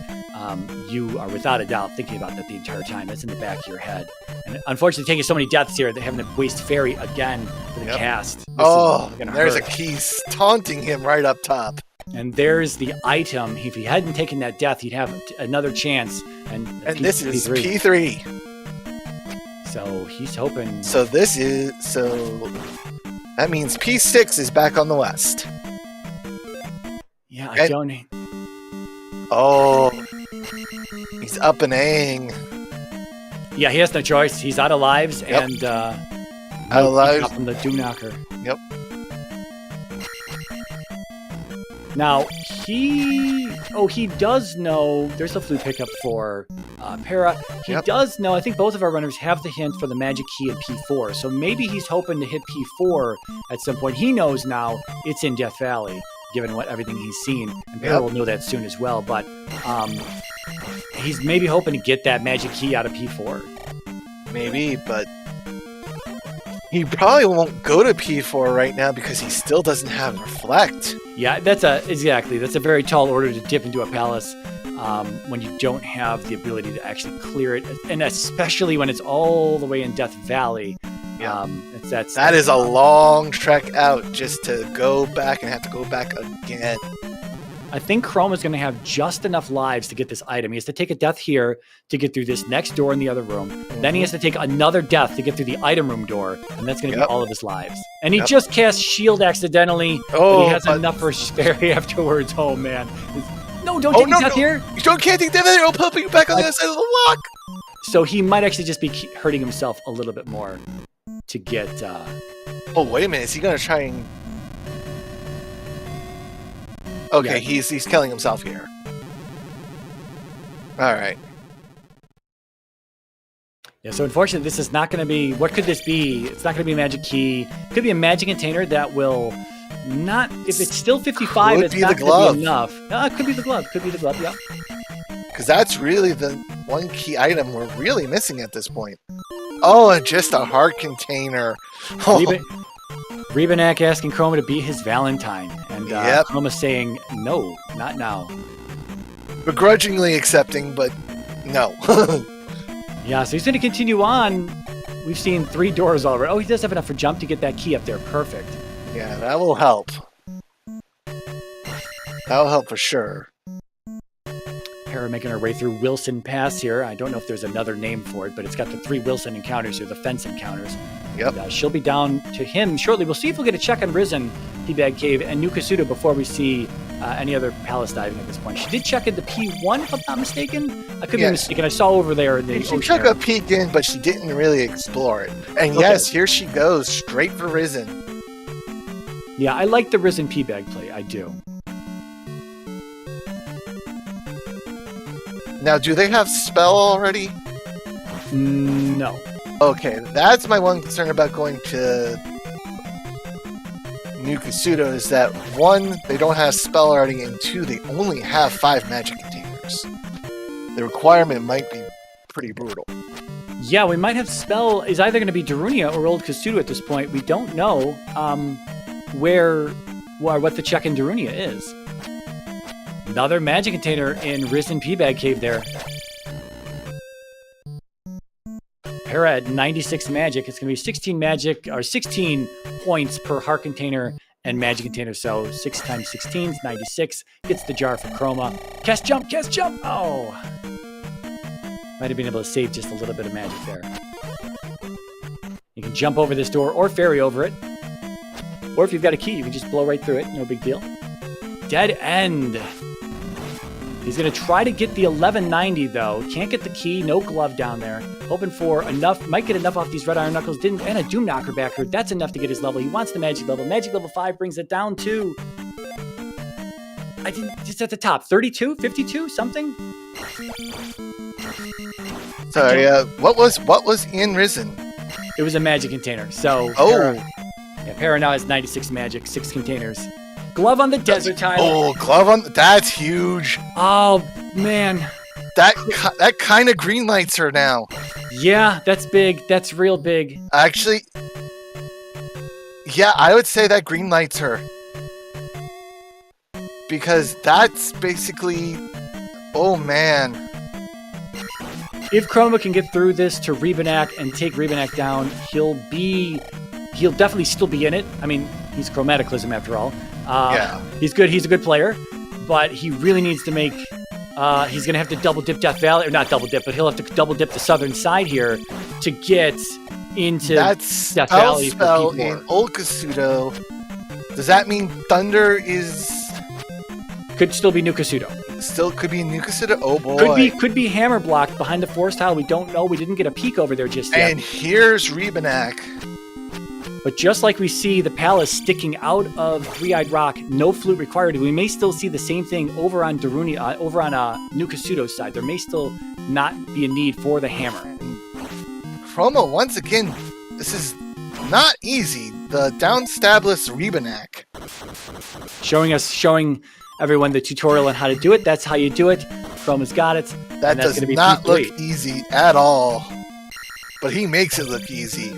you are without a doubt thinking about that the entire time. That's in the back of your head. And unfortunately, taking so many deaths here, they're having to waste Fairy again for the cast. There's a key taunting him right up top. And there's the item. If he hadn't taken that death, he'd have another chance. And this is P3. So he's hoping. So that means P6 is back on the west. Yeah, I don't. Oh, he's up and A-ing. Yeah, he has no choice. He's out of lives and out of lives from the Doom Knocker. Yep. Now he does know. There's a flute pickup for Para. He does know. I think both of our runners have the hint for the magic key in P4. So maybe he's hoping to hit P4 at some point. He knows now it's in Death Valley, given everything he's seen, and Para will know that soon as well. But he's maybe hoping to get that magic key out of P4. Maybe, but he probably won't go to P4 right now because he still doesn't have Reflect. Yeah, that's a very tall order to dip into a palace when you don't have the ability to actually clear it, and especially when it's all the way in Death Valley. Yeah. That is a long trek out just to go back and have to go back again. I think Chrome is going to have just enough lives to get this item. He has to take a death here to get through this next door in the other room. Mm-hmm. Then he has to take another death to get through the item room door, and that's going to be all of his lives. And he just cast shield accidentally, but he has enough for Sperry afterwards. Oh, man. No, don't take death here. You can't take death here. I'll put you back on the other side of the lock. So he might actually just be hurting himself a little bit more to get... Oh, wait a minute. Is he going to try and... Okay, he's killing himself here. All right. Yeah, so unfortunately, this is not going to be... What could this be? It's not going to be a magic key. It could be a magic container that will not... If it's still 55, it's not going to be enough. It could be the glove. Could be the glove, yeah. Because that's really the one key item we're really missing at this point. Oh, and just a heart container. Oh. Rebanak asking Chroma to be his Valentine. And Chroma saying, no, not now. Begrudgingly accepting, but no. Yeah, so he's going to continue on. We've seen 3 doors already. Oh, he does have enough for jump to get that key up there. Perfect. Yeah, that will help. That'll help for sure. Para making her way through Wilson Pass here. I don't know if there's another name for it, but it's got the 3 Wilson encounters here, the fence encounters. Yep. And, she'll be down to him shortly. We'll see if we'll get a check on Risen, Teabag Cave, and New Kasuda before we see any other palace diving at this point. She did check in the P1, if I'm not mistaken. I could be mistaken. I saw over there in the She ocean took area. a peek in, but she didn't really explore it. And yes, here she goes, straight for Risen. Yeah, I like the Risen P-Bag play. I do. Now, do they have spell already? No. Okay, that's my one concern about going to New Kasuda is that 1, they don't have spell already, and 2, they only have 5 magic containers. The requirement might be pretty brutal. Yeah, we might have spell is either going to be Darunia or Old Kasuda at this point. We don't know what the check in Darunia is. Another magic container in Risen P-Bag Cave there. Para at 96 magic. It's going to be 16 magic, or 16 points per heart container and magic container. So 6 times 16 is 96. Gets the jar for Chroma. Cast jump, cast jump. Oh. Might have been able to save just a little bit of magic there. You can jump over this door or ferry over it. Or if you've got a key, you can just blow right through it. No big deal. Dead end. He's going to try to get the 1190, though. Can't get the key. No glove down there. Hoping for enough. Might get enough off these red iron knuckles. Didn't. And a Doom Knocker backer. That's enough to get his level. He wants the magic level. Magic level 5 brings it down to... I think just at the top. 32? 52? Something? Sorry, what was in Risen? It was a magic container. So... Para now has 96 magic. 6 containers. Glove on the desert tile. Oh, glove on... That's huge. Oh, man. That kind of green lights her now. Yeah, that's big. That's real big. Actually, yeah, I would say that green lights her. Because that's basically... Oh, man. If Chroma can get through this to Rebanak and take Rebanak down, he'll definitely still be in it. I mean, he's Chromataclysm after all. Yeah. He's good. He's a good player, but he really needs to make... he's going to have to double dip Death Valley, or not double dip, but he'll have to double dip the southern side here to get into That's Death Valley for spell P4. in Old Kasudo. Does that mean Thunder is... Could still be New Kasudo. Still could be New Kasudo? Oh boy. Could be hammer blocked behind the forest tile. We don't know. We didn't get a peek over there just yet. And here's Rebanak. But just like we see the palace sticking out of Three-Eyed Rock, no flute required, we may still see the same thing over on Darunia, over on New Kasudo's side. There may still not be a need for the hammer. Chroma, once again, this is not easy. The downstabless Rebanak. Showing everyone the tutorial on how to do it. That's how you do it. Chroma's got it. That does not look easy at all. But he makes it look easy.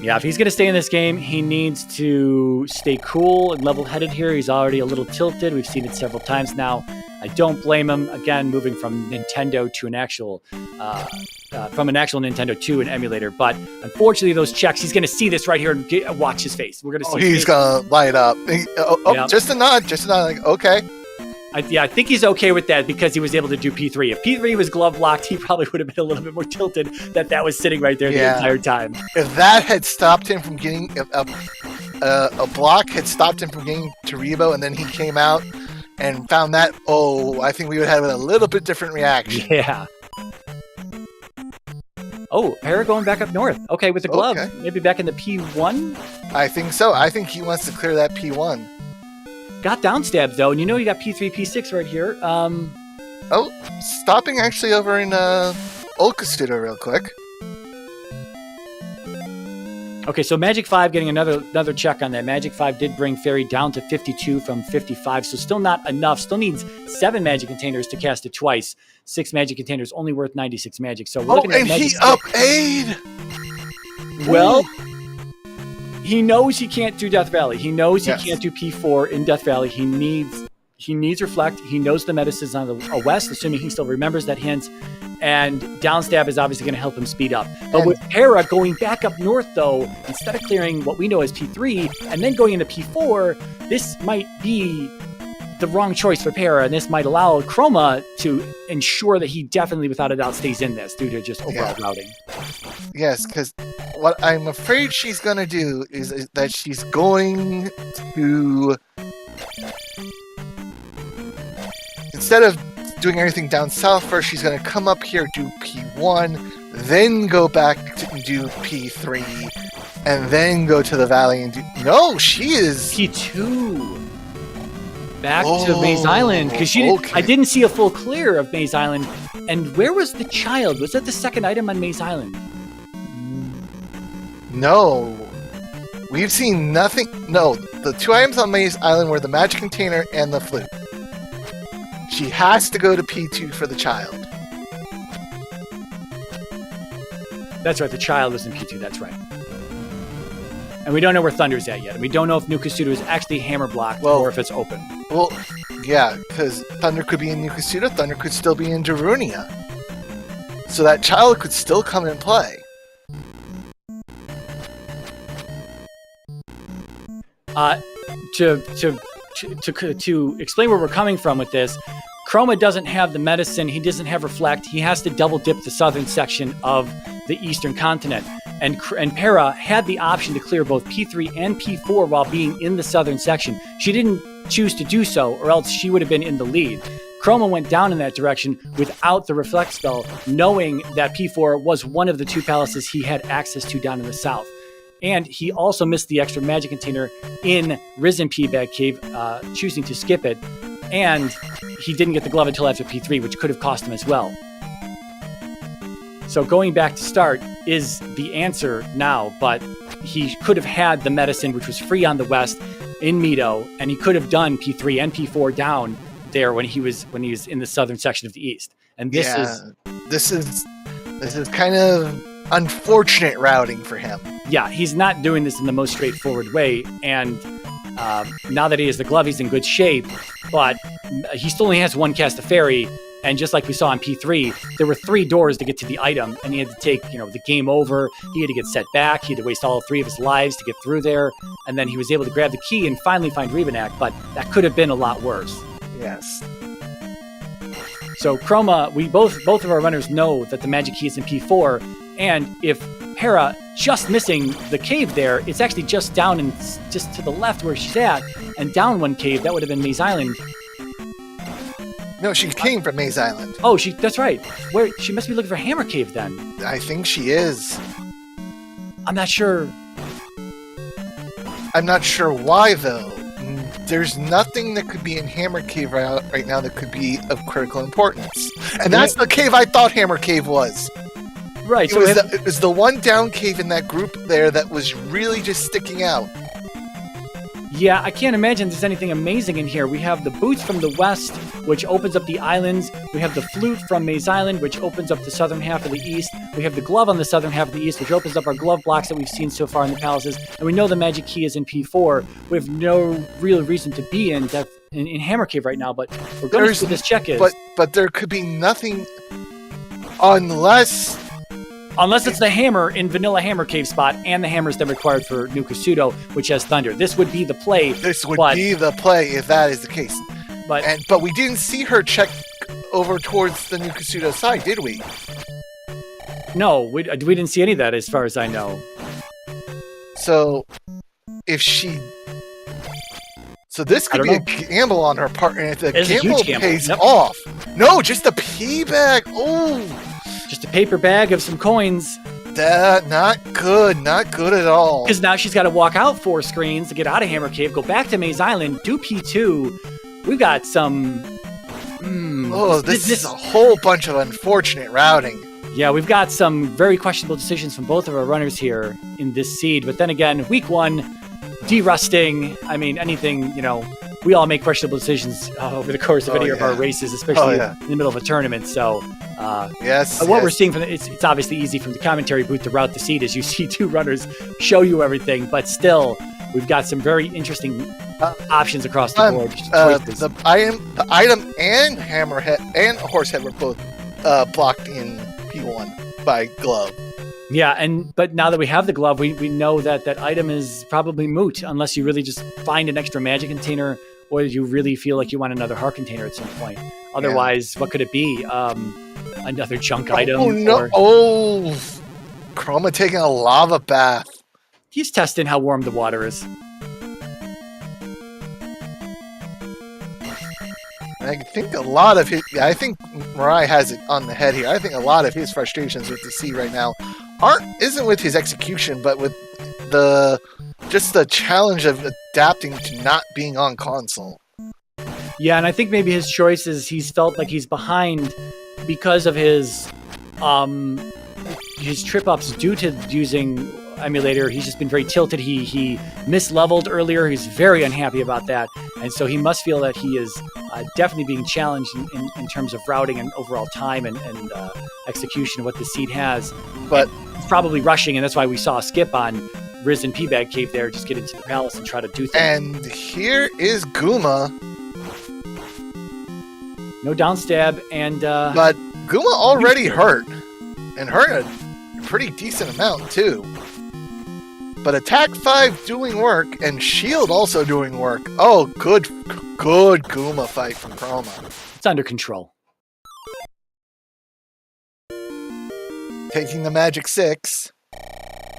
Yeah, if he's going to stay in this game, he needs to stay cool and level-headed here. He's already a little tilted. We've seen it several times now. I don't blame him. Again, moving from Nintendo to an actual, Nintendo to an emulator. But unfortunately, those checks, he's going to see this right here and watch his face. We're going to see. He's going to light up. Yeah. Just a nod. Like, okay. I think he's okay with that because he was able to do P3. If P3 was glove locked, he probably would have been a little bit more tilted that was sitting right there the entire time. If that had stopped him from getting a block had stopped him from getting to Rebo, and then he came out and found that, I think we would have a little bit different reaction. Yeah. Oh, Para going back up north. Okay, with the glove. Okay. Maybe back in the P1? I think so. I think he wants to clear that P1. Got downstab, though, and you know you got P3, P6 right here. Stopping actually over in Old Kasuda real quick. Okay, so Magic 5 getting another check on that. Magic 5 did bring Fairy down to 52 from 55, so still not enough. Still needs 7 magic containers to cast it twice. 6 magic containers, only worth 96 magic. So we're looking at he up-aid! Well, he knows he can't do Death Valley. He knows he can't do P4 in Death Valley. He needs Reflect. He knows the medicines on the west, assuming he still remembers that hint. And downstab is obviously going to help him speed up. But with Para going back up north, though, instead of clearing what we know as P3 and then going into P4, this might be the wrong choice for Para, and this might allow Chroma to ensure that he definitely, without a doubt, stays in this due to just overall routing. Yes, because what I'm afraid she's going to do is that she's going to... Instead of doing everything down south first, she's going to come up here, do P1, then go back to do P3, and then go to the valley and do... No, she is... P2. Back to Maze Island, because I didn't see a full clear of Maze Island. And where was the child? Was that the second item on Maze Island? No. We've seen nothing. No, the two items on Maze Island were the magic container and the flute. She has to go to P2 for the child. That's right, the child was in P2, that's right. And we don't know where Thunder's at yet. And we don't know if New Kasuto is actually hammer blocked or if it's open. Well, yeah, because Thunder could be in New Kasuto, Thunder could still be in Darunia. So that child could still come and play. To explain where we're coming from with this, Chroma doesn't have the medicine, he doesn't have Reflect, he has to double dip the southern section of the eastern continent. And Para had the option to clear both P3 and P4 while being in the southern section. She didn't choose to do so, or else she would have been in the lead. Chroma went down in that direction without the Reflect spell, knowing that P4 was one of the two palaces he had access to down in the south. And he also missed the extra magic container in Risen P-Bag Cave, choosing to skip it. And he didn't get the glove until after P3, which could have cost him as well. So going back to start is the answer now, but he could have had the medicine, which was free on the west in Mito, and he could have done P3 and P4 down there when he was in the southern section of the east. And this is kind of unfortunate routing for him. Yeah, he's not doing this in the most straightforward way, and now that he has the glove, he's in good shape, but he still only has one cast of fairy. And just like we saw in P3, there were 3 doors to get to the item, and he had to take, the game over. He had to get set back. He had to waste all 3 of his lives to get through there. And then he was able to grab the key and finally find Revenak, but that could have been a lot worse. Yes. So Chroma, both of our runners know that the magic key is in P4, and if Para just missing the cave there, it's actually just down and just to the left where she's at, and down one cave, that would have been Maze Island. No, she came from Maze Island. Oh, that's right. Where she must be looking for Hammer Cave then. I think she is. I'm not sure. I'm not sure why though. There's nothing that could be in Hammer Cave right now that could be of critical importance. And that's the cave I thought Hammer Cave was. Right. It was the one down cave in that group there that was really just sticking out. Yeah, I can't imagine there's anything amazing in here. We have the boots from the west, which opens up the islands. We have the flute from Maze Island, which opens up the southern half of the east. We have the glove on the southern half of the east, which opens up our glove blocks that we've seen so far in the palaces. And we know the magic key is in P4. We have no real reason to be in Hammer Cave right now, but we're going to see what this check is. But there could be nothing unless it's the hammer in Vanilla Hammer Cave spot and the hammers that are required for New Kasuto, which has Thunder. This would be the play. This would be the play if that is the case. But we didn't see her check over towards the New Kasuto side, did we? No, we didn't see any of that as far as I know. So, So this could be a gamble on her part, and if the gamble pays off. No, just a pea bag. Oh! Just a paper bag of some coins. Not good at all. Because now she's got to walk out 4 screens to get out of Hammer Cave, go back to Maze Island, do P2. We've got some... This is a whole bunch of unfortunate routing. Yeah, we've got some very questionable decisions from both of our runners here in this seed. But then again, week 1, derusting. I mean, anything, we all make questionable decisions over the course of any of our races, especially in the middle of a tournament. So, what we're seeing from it's obviously easy from the commentary booth to route the seed as you see 2 runners show you everything, but still, we've got some very interesting options across the board. The item and Hammerhead and Horsehead were both blocked in P1 by glove. Yeah, but now that we have the glove, we know that item is probably moot unless you really just find an extra magic container or do you really feel like you want another heart container at some point? Otherwise, what could it be? Another junk item? Oh no! Chroma taking a lava bath. He's testing how warm the water is. I think a lot of his, I think Mirai has it on the head here. I think a lot of his frustrations with the sea right now isn't with his execution, but with the challenge of adapting to not being on console. Yeah, and I think maybe his choice is he's felt like he's behind because of his trip ups due to using emulator. He's just been very tilted. He misleveled earlier. He's very unhappy about that, and so he must feel that he is definitely being challenged in terms of routing and overall time and execution of what the seed has. But he's probably rushing, and that's why we saw a skip on Riz and P-Bag Cave there. Just get into the palace and try to do things. And here is Guma. No downstab, and but Guma already hurt, and hurt a pretty decent amount too. But attack 5 doing work, and shield also doing work. Oh, good Guma fight from Chroma. It's under control. Taking the magic 6.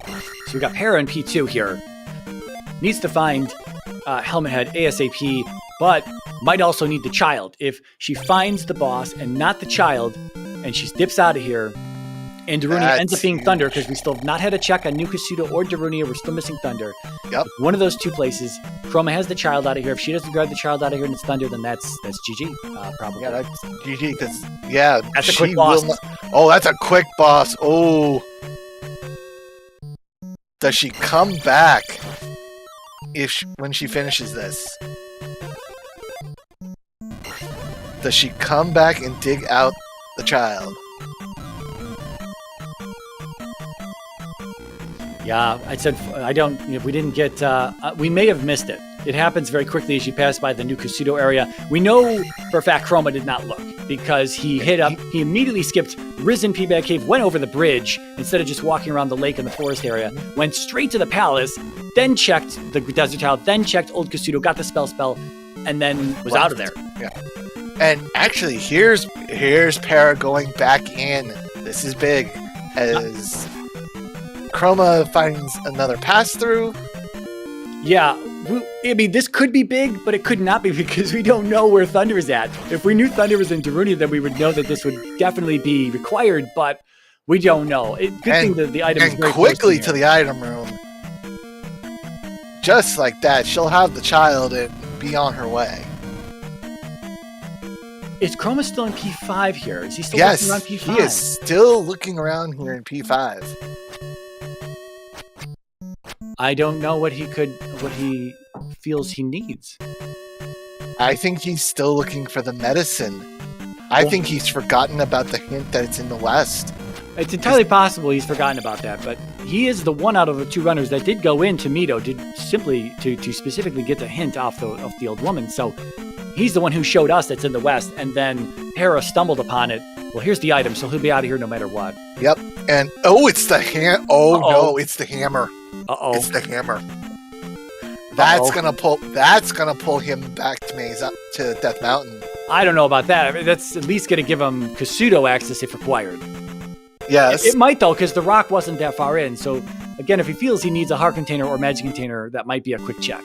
So we got Para and P2 here. Needs to find Helmet Head ASAP, but might also need the child. If she finds the boss and not the child, and she dips out of here, and Darunia ends up being huge. Thunder, because we still have not had a check on New Kasuda or Darunia. We're still missing Thunder. Yep. One of those two places. Chroma has the child out of here. If she doesn't grab the child out of here and it's Thunder, then that's GG, probably. Yeah, that's GG, because, that's a quick boss. That's a quick boss. Oh. Does she come back when she finishes this? Does she come back and dig out the child? Yeah, I said I don't. If we didn't get, we may have missed it. It happens very quickly as you pass by the New Kasudo area. We know for a fact Chroma did not look because he hit up. He immediately skipped Risen P-Bag Cave, went over the bridge instead of just walking around the lake and the forest area. Went straight to the palace, then checked the desert tile, then checked Old Kasudo, got the spell, and then was out of there. Yeah. And actually, here's Para going back in. This is big as Chroma finds another pass through. Yeah, I mean, this could be big, but it could not be because we don't know where Thunder is at. If we knew Thunder was in Darunia, then we would know that this would definitely be required, but we don't know. Good thing that the item is very quickly close to the item room. Just like that, she'll have the child and be on her way. Is Chroma still in P5 here? Is he still looking around P5? He is still looking around here in P5. I don't know what he feels he needs. I think he's still looking for the medicine. I think he's forgotten about the hint that it's in the West. It's entirely possible he's forgotten about that, but he is the one out of the two runners that did go into Mito to specifically get the hint off the old woman. So he's the one who showed us that's in the West, and then Hera stumbled upon it. Well, here's the item, so he'll be out of here no matter what. Yep. And it's the hammer. No, it's the hammer. It's the hammer. That's gonna pull him back to Death Mountain. I don't know about that. I mean, that's at least gonna give him Kasudo access if required. Yes. It might though, because the rock wasn't that far in. So again, if he feels he needs a heart container or magic container, that might be a quick check.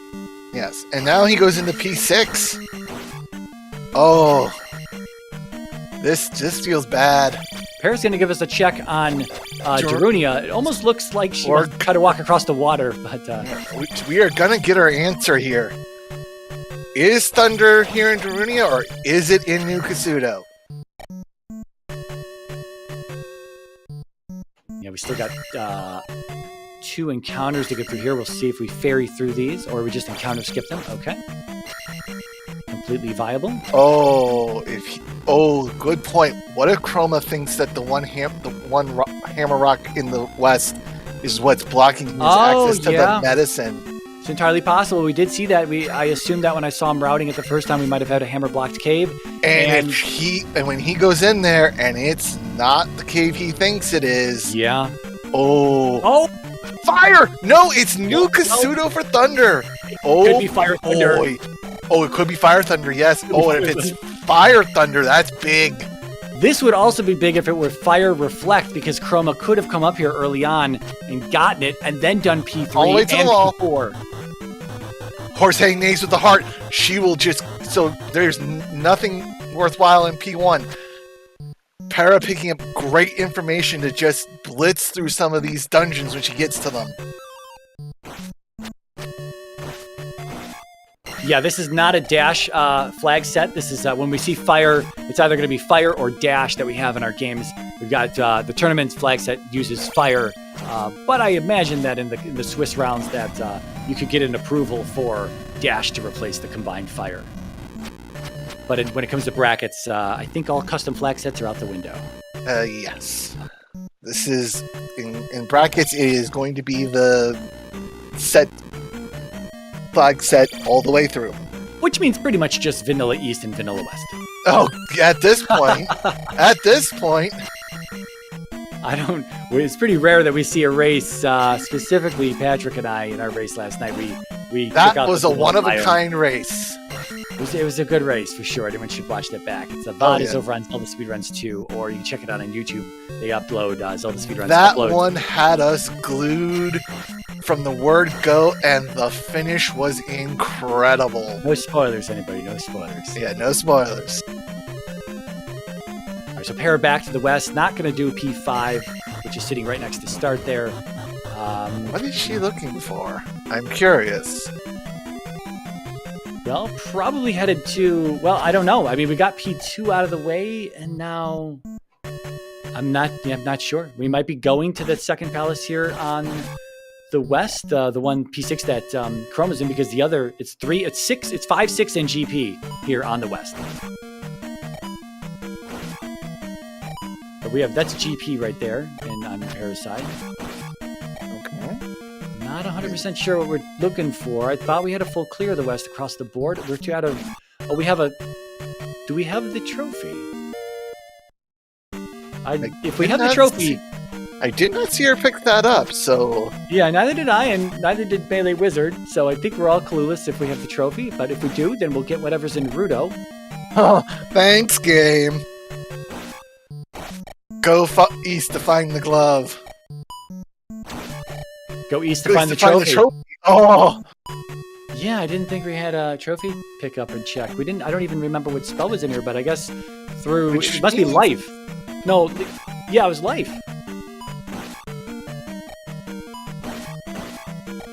Yes. And now he goes into P6. Oh. This just feels bad. Para's going to give us a check on Darunia. It almost looks like she wants to try to walk across the water, but we are going to get our answer here. Is Thunder here in Darunia, or is it in New Kasudo? Yeah, we still got 2 encounters to get through here. We'll see if we ferry through these, or we just encounter skip them. Okay. Completely viable. Good point. What if Chroma thinks that the one hammer rock in the West is what's blocking his access to the medicine? It's entirely possible. We did see that. I assumed that when I saw him routing it the first time, we might have had a hammer blocked cave. And when he goes in there and it's not the cave he thinks it is. Yeah. Oh. Fire! No, it's New Kasudo for Thunder. Could be Fire Thunder. Oh, it could be Fire Thunder, yes. Oh, and if it's Fire Thunder, that's big. This would also be big if it were Fire Reflect, because Chroma could have come up here early on and gotten it and then done P3 All the way to and the wall. P4. Horse Hang Nays with the heart. She will just... So there's nothing worthwhile in P1. Para picking up great information to just blitz through some of these dungeons when she gets to them. Yeah, this is not a dash flag set. This is when we see fire, it's either going to be fire or dash that we have in our games. We've got the tournament's flag set uses fire, but I imagine that in the Swiss rounds that you could get an approval for dash to replace the combined fire. But when it comes to brackets, I think all custom flag sets are out the window. Yes. This is, in brackets, it is going to be the set flag set all the way through. Which means pretty much just Vanilla East and Vanilla West. Oh, at this point, It's pretty rare that we see a race, specifically Patrick and I in our race last night. We that took out was the a one-of-a-kind race. It was a good race for sure. Everyone should watch that back. It's VOD is over on ZeldaSpeedRuns 2, or you can check it out on YouTube. They upload ZeldaSpeedRuns. That one had us glued from the word go, and the finish was incredible. No spoilers, anybody. No spoilers. Yeah, no spoilers. All right, so Para back to the west. Not going to do P5, which is sitting right next to start there. What is she looking for? I'm curious. Well, probably headed to... Well, I don't know. I mean, we got P2 out of the way, and now... I'm not sure. We might be going to the second palace here on the west, the one P6 that Chroma's in, because the other, it's 5, 6, and GP here on the west. But that's GP right there, and on Para's side. Okay. Not 100% sure what we're looking for. I thought we had a full clear of the west across the board. We're 2 out of... Oh, we have a... Do we have the trophy? If we have the trophy... I did not see her pick that up, so... Yeah, neither did I, and neither did Melee Wizard, so I think we're all clueless if we have the trophy, but if we do, then we'll get whatever's in Rudo. Oh, thanks, game. Go east to find the glove. Go east to find the trophy. Oh! Yeah, I didn't think we had a trophy pick up and check. We didn't. I don't even remember what spell was in here, but I guess through... It must be life. No, yeah, it was life.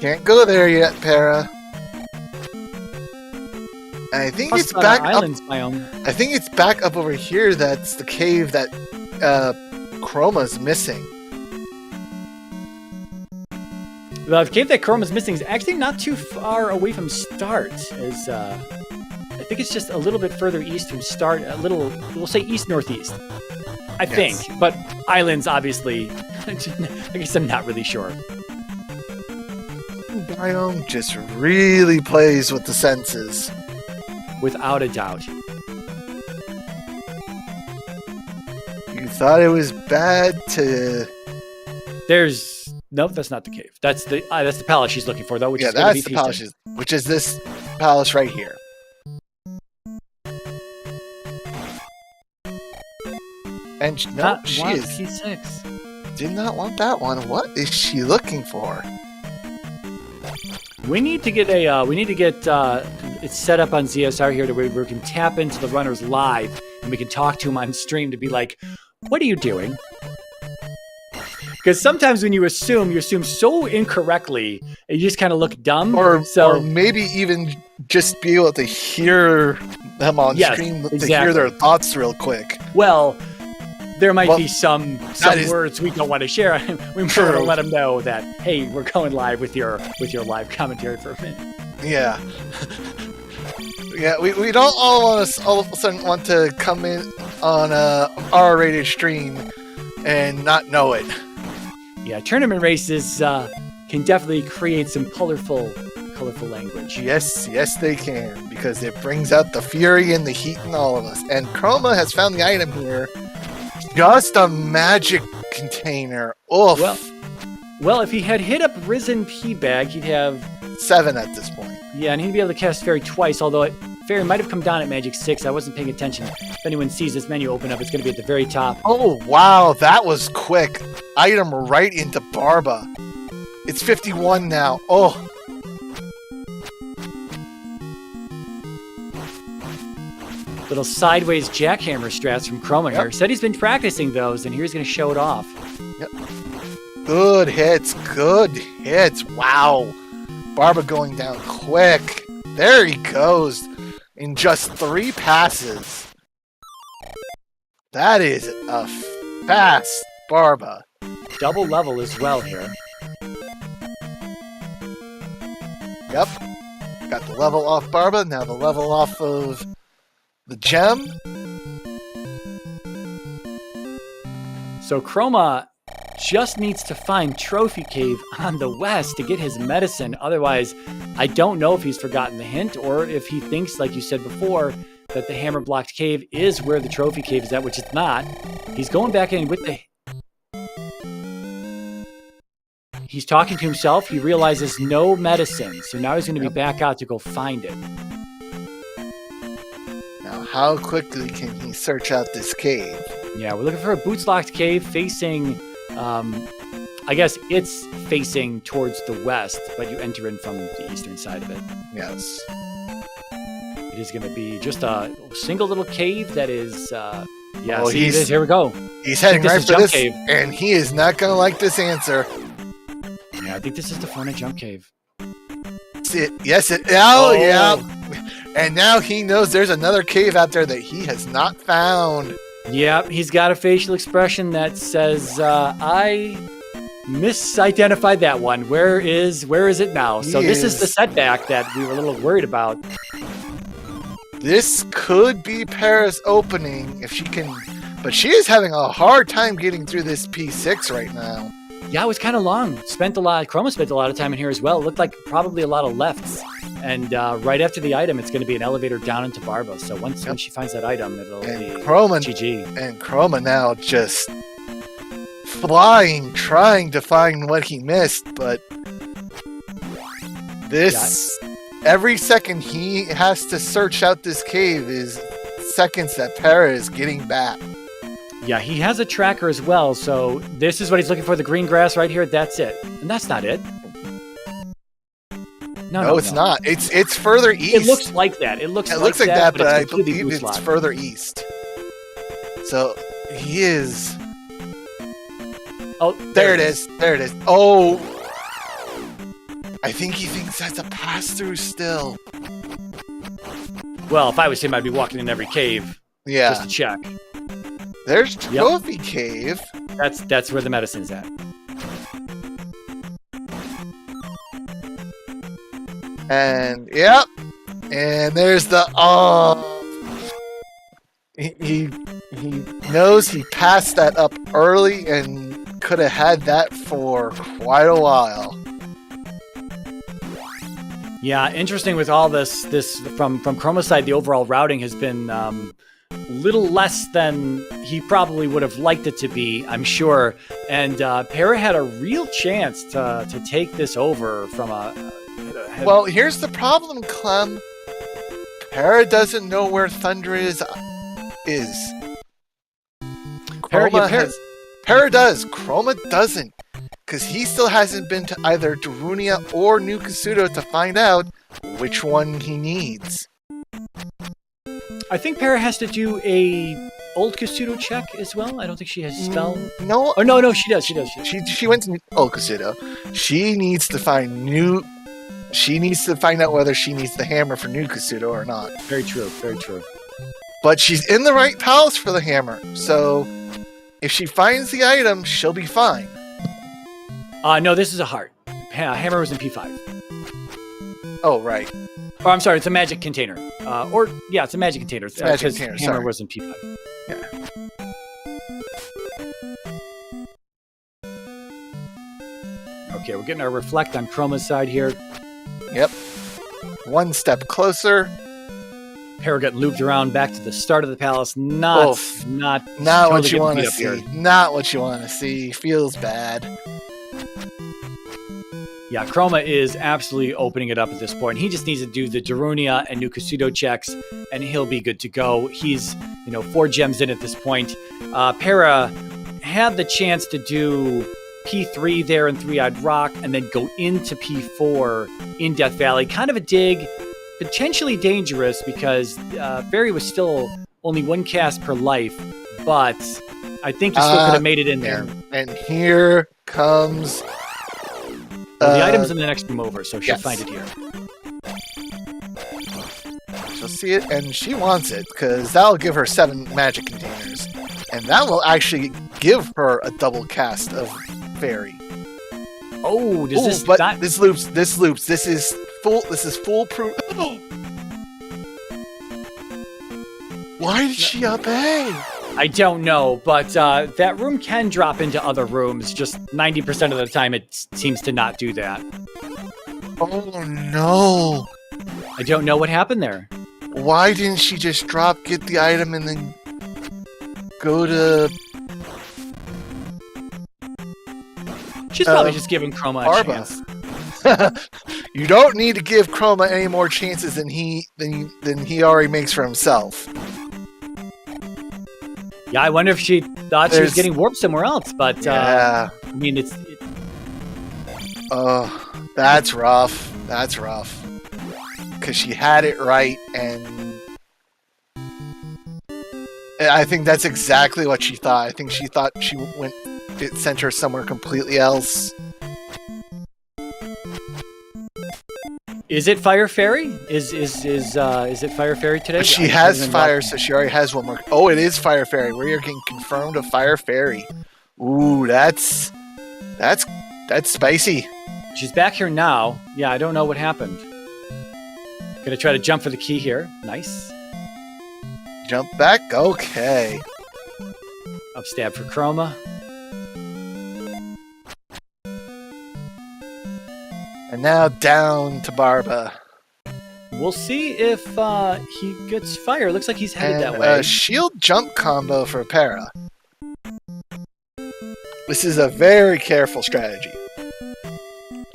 Can't go there yet, Para. I think it's back up. Biome. I think it's back up over here. That's the cave that Chroma's missing. The cave that Chroma's missing is actually not too far away from start. As I think it's just a little bit further east from start. A little, we'll say east-northeast. I think, but islands obviously. I guess I'm not really sure. Biome just really plays with the senses. Without a doubt. You thought it was bad to... Nope, that's not the cave. That's the palace she's looking for, though. Which yeah, is that's the palace, which is this palace right here. And she is P6. Did not want that one. What is she looking for? We need to get it's set up on ZSR here to where we can tap into the runners live and we can talk to them on stream to be like, "What are you doing?" Because sometimes when you assume so incorrectly, and you just kind of look dumb. Or maybe even just be able to hear them on stream to hear their thoughts real quick. Well, there might be some words we don't want to share. We might want to let them know that, hey, we're going live with your live commentary for a minute. Yeah. Yeah, we don't all of a sudden want to come in on a R-rated stream and not know it. Yeah, tournament races can definitely create some colorful language. Yes, they can, because it brings out the fury and the heat in all of us. And Chroma has found the item here. Just a magic container. Oof. Well, if he had hit up Risen P-Bag, he'd have 7 at this point. Yeah, and he'd be able to cast Fairy twice, although Fairy might have come down at Magic 6. I wasn't paying attention. If anyone sees this menu open up, it's going to be at the very top. Oh, wow, that was quick. Item right into Barba. It's 51 now. Oh. Little sideways jackhammer strats from Chroma here. Said he's been practicing those, and here's going to show it off. Yep. Good hits. Good hits. Wow. Barba going down quick. There he goes. In just 3 passes. That is a fast Barba. Double level as well here. Yep. Got the level off Barba. Now the level off of the gem. So Chroma just needs to find Trophy Cave on the west to get his medicine. Otherwise, I don't know if he's forgotten the hint or if he thinks, like you said before, that the hammer-blocked cave is where the Trophy Cave is at, which it's not. He's going back in with the... He's talking to himself. He realizes no medicine. So now he's going to be back out to go find it. Now, how quickly can he search out this cave? Yeah, we're looking for a boots-locked cave facing... I guess it's facing towards the west, but you enter in from the eastern side of it. Yes. It is going to be just a single little cave that is... yeah, oh, see, it is. Here we go. He's heading right for this, cave. And he is not going to like this answer. Yeah, I think this is the Fortnite jump cave. Yes, it. Oh, yeah. And now he knows there's another cave out there that he has not found. Yeah, he's got a facial expression that says, I misidentified that one. Where is it now? So this is the setback that we were a little worried about. This could be Para's opening if she can, but she is having a hard time getting through this P6 right now. Yeah, it was kind of long. Chroma spent a lot of time in here as well. It looked like probably a lot of lefts. And right after the item, it's going to be an elevator down into Barba. So once she finds that item, it'll be GG. And Chroma now just flying, trying to find what he missed. But every second he has to search out this cave is seconds that Para is getting back. Yeah, he has a tracker as well. So this is what he's looking for, the green grass right here. That's it. And that's not it. No, it's not. It's further east. It looks like that. It looks like that, but I believe it's further east. So he is. Oh, there it is. There it is. Oh, I think he thinks that's a pass-through still. Well, if I was him, I'd be walking in every cave. Yeah. Just to check. There's Trophy Cave. That's where the medicine's at. And and there's the he knows he passed that up early and could have had that for quite a while. Yeah, interesting with all this from Chroma's side, the overall routing has been little less than he probably would have liked it to be, I'm sure. And Para had a real chance to take this over from Well, here's the problem, Clem. Para doesn't know where Thunder is. Para does. Chroma doesn't. Because he still hasn't been to either Darunia or New Kasuto to find out which one he needs. I think Para has to do a Old Kasuto check as well. I don't think she has spell. No. Oh, no, she does. She went to Old Kasuto. She needs to find new... She needs to find out whether she needs the hammer for New Kasuto or not. Very true, very true. But she's in the right palace for the hammer, so if she finds the item, she'll be fine. No, this is a heart. Hammer was in P5. Oh, right. Oh, I'm sorry, it's a magic container. It's a magic container. It's a magic container, hammer sorry. was in P5. Yeah. Okay, we're getting our reflect on Chroma's side here. Yep. One step closer. Para getting looped around back to the start of the palace. Not what you want to see. Not what you want to see. Feels bad. Yeah, Chroma is absolutely opening it up at this point. He just needs to do the Darunia and Nukusudo checks, and he'll be good to go. He's, 4 gems in at this point. Para had the chance to do P3 there in Three-Eyed Rock, and then go into P4 in Death Valley. Kind of a dig, potentially dangerous, because Barry was still only 1 cast per life, but I think he still could have made it in there. And here comes... Well, the item's in the next room over, so she'll find it here. She'll see it, and she wants it, because that'll give her 7 magic containers. And that will actually give her a double cast of Fairy. Oh, does this but not... this loops. This is foolproof. Oh. Why did she obey? I don't know, but that room can drop into other rooms. Just 90% of the time, it seems to not do that. Oh no! I don't know what happened there. Why didn't she just get the item, and then go to... She's probably just giving Chroma a chance. You don't need to give Chroma any more chances than he already makes for himself. Yeah, I wonder if she thought she was getting warped somewhere else, but yeah. I mean, it's... Oh, that's rough. That's rough. Because she had it right, and I think that's exactly what she thought. I think she thought it sent her somewhere completely else. Is it Fire Fairy? Is it Fire Fairy today? She has fire, so she already has one more. Oh, it is Fire Fairy. We are getting confirmed of Fire Fairy. Ooh, that's spicy. She's back here now. Yeah, I don't know what happened. Gonna try to jump for the key here. Nice. Jump back. Okay. Up stab for Chroma. And now down to Barba. We'll see if he gets fire. Looks like he's headed that way. A shield jump combo for Para. This is a very careful strategy.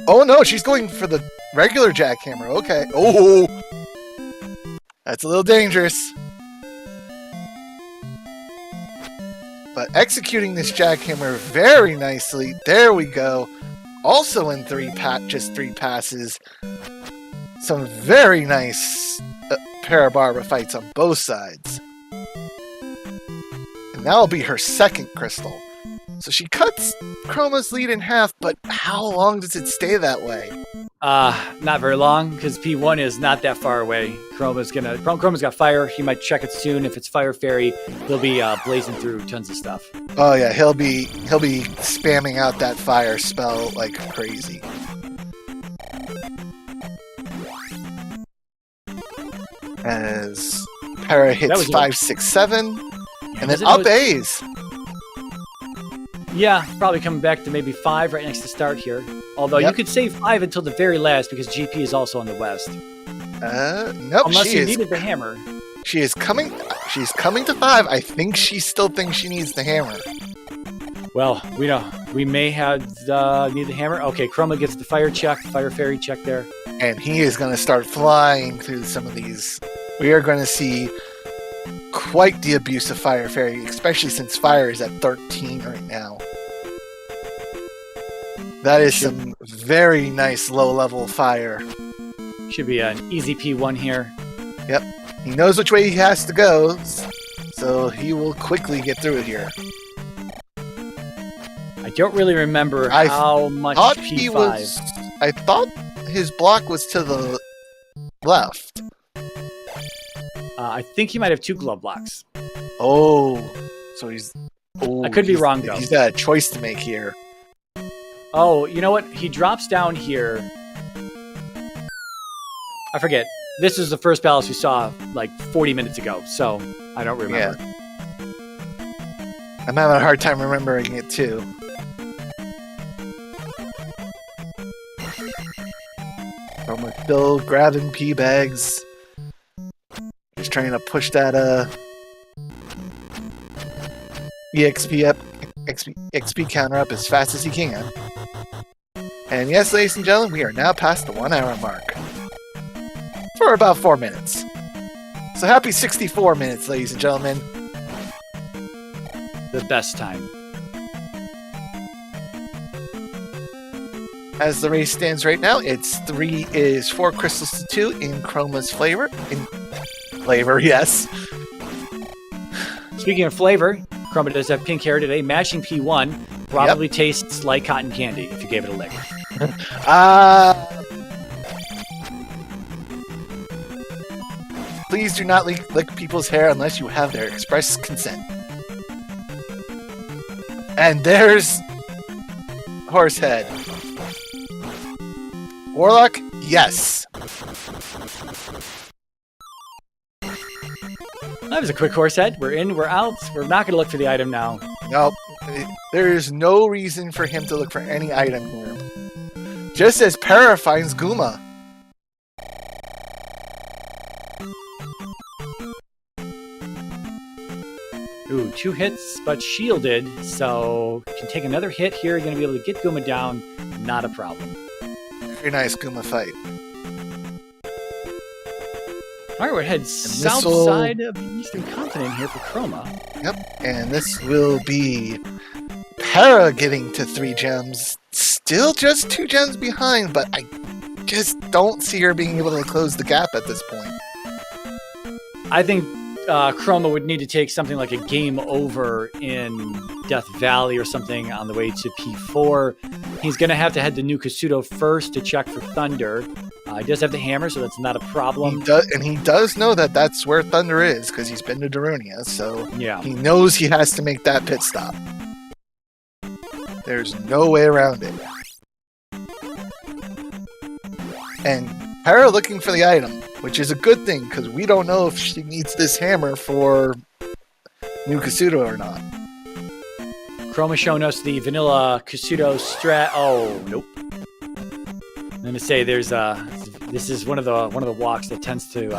Oh no, she's going for the regular jackhammer. Okay. Oh, that's a little dangerous. But executing this jackhammer very nicely. There we go. Also in just 3 passes. Some very nice Parabarba fights on both sides. And that'll be her 2nd crystal. So she cuts Chroma's lead in half, but how long does it stay that way? Not very long, because P1 is not that far away. Chroma's got fire. He might check it soon. If it's Fire Fairy, he'll be blazing through tons of stuff. Oh yeah, he'll be spamming out that fire spell like crazy. As Para hits 5, 6, 7, and then up A's. Yeah, probably coming back to maybe 5 right next to start here. Although you could save 5 until the very last, because GP is also on the west. Nope. Unless you needed the hammer. She is coming. She's coming to 5. I think she still thinks she needs the hammer. Well, we may have need the hammer. Okay, Chroma gets the fire fairy check there, and he is going to start flying through some of these. We are going to see quite the abuse of Fire Fairy, especially since fire is at 13 right now. That is some very nice low-level fire. Should be an easy P1 here. Yep. He knows which way he has to go, so he will quickly get through it here. I don't really remember how much P5. I thought his block was to the left. I think he might have 2 glove blocks. Oh, so he's... Oh, I could be wrong, though. He's got a choice to make here. Oh, you know what? He drops down here. I forget. This is the first palace we saw like 40 minutes ago, so I don't remember. Yeah. I'm having a hard time remembering it, too. I'm still grabbing P bags. Just trying to push that XP counter up as fast as he can. And yes, ladies and gentlemen, we are now past the 1 hour mark. For about 4 minutes. So happy 64 minutes, ladies and gentlemen. The best time. As the race stands right now, it's 4 crystals to 2 in Chroma's flavor. In flavor, yes. Speaking of flavor, Chroma does have pink hair today, matching P1. Probably tastes like cotton candy if you gave it a lick. Please do not lick people's hair unless you have their express consent. And there's Horsehead. Warlock, yes. That was a quick Horsehead. We're in, we're out. We're not going to look for the item now. Nope. There is no reason for him to look for any item here. Just as Para finds Guma. Ooh, 2 hits, but shielded, so can take another hit here. Going to be able to get Guma down. Not a problem. Very nice Guma fight. All right, we're headed south side of the Eastern Continent here for Chroma. Yep, and this will be Para getting to 3 gems. Still just 2 gems behind, but I just don't see her being able to close the gap at this point. I think Chroma would need to take something like a game over in Death Valley or something on the way to P4. He's going to have to head to New Kasuto first to check for Thunder. He does have the hammer, so that's not a problem. He does know that that's where Thunder is, because he's been to Darunia, so yeah. He knows he has to make that pit stop. There's no way around it. And Para looking for the item, which is a good thing, because we don't know if she needs this hammer for New Kasuto or not. Chroma showing us the vanilla Kasuto strat. Oh, nope. I'm gonna say there's this is one of the walks that tends to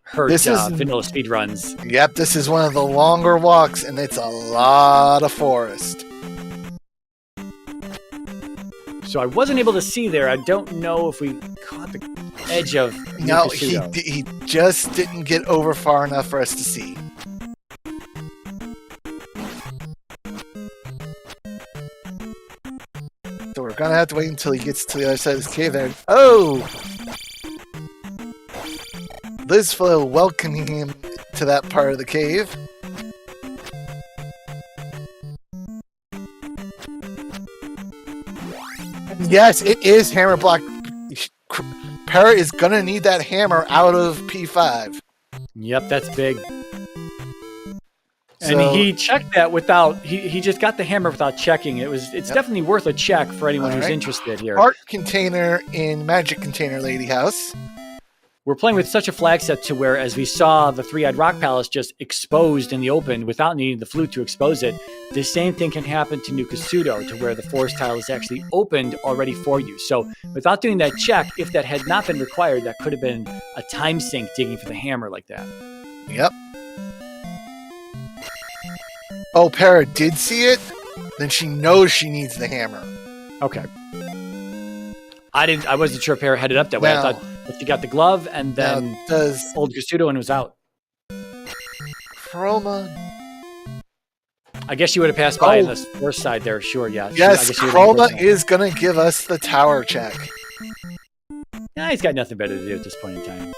hurt vanilla speedruns. Yep, this is one of the longer walks, and it's a lot of forest. So I wasn't able to see there. I don't know if we caught the edge of No, Kasuto. he just didn't get over far enough for us to see. So we're gonna have to wait until he gets to the other side of this cave there. Oh! Lizflo welcoming him to that part of the cave. Yes, it is hammer block. Para is gonna need that hammer out of P5. Yep, that's big. So, and he checked that without. He just got the hammer without checking. It's definitely worth a check for anyone who's interested here. Heart container in Magic Container Lady House. We're playing with such a flag set to where, as we saw the Three-Eyed Rock Palace just exposed in the open without needing the flute to expose it, the same thing can happen to New Kasuto, to where the forest tile is actually opened already for you. So without doing that check, if that had not been required, that could have been a time sink digging for the hammer like that. Yep. Oh, Para did see it? Then she knows she needs the hammer. Okay. I wasn't sure if Para headed up that way. I thought she got the glove and then old Kasuto and was out. Chroma. I guess she would have passed by on the first side there. Sure, yeah. Yes, Chroma is going to give us the tower check. Yeah, he's got nothing better to do at this point in time.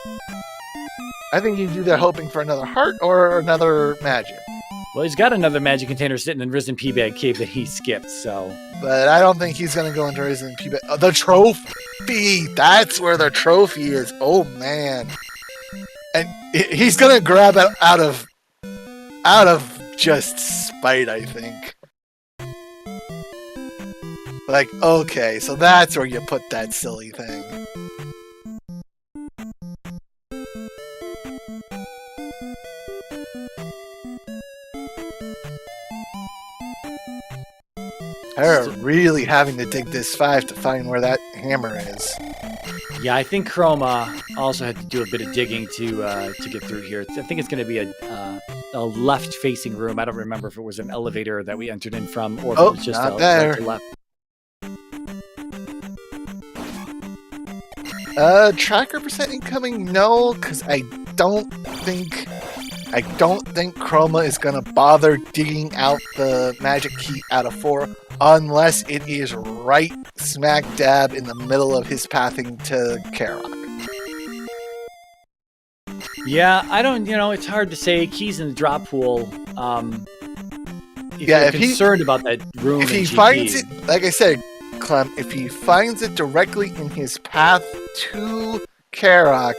I think he's either hoping for another heart or another magic. Well, he's got another magic container sitting in Risen P-Bag Cave that he skipped, so... But I don't think he's going to go into Risen P-Bag... the trophy! That's where the trophy is. Oh, man. And he's going to grab it out of just spite, I think. Like, okay, so that's where you put that silly thing. They're really having to dig this 5 to find where that hammer is. Yeah, I think Chroma also had to do a bit of digging to get through here. I think it's going to be a left-facing room. I don't remember if it was an elevator that we entered in from, or if it was just not a there. right to left. Tracker percent incoming, no, because I don't think Chroma is gonna bother digging out the magic key out of 4 unless it is right smack dab in the middle of his pathing to Karok. Yeah, I don't. It's hard to say. Keys in the drop pool. If Yeah, you're if he- concerned about that room, If he in GP, finds it, like I said, Clem, if he finds it directly in his path to Karok,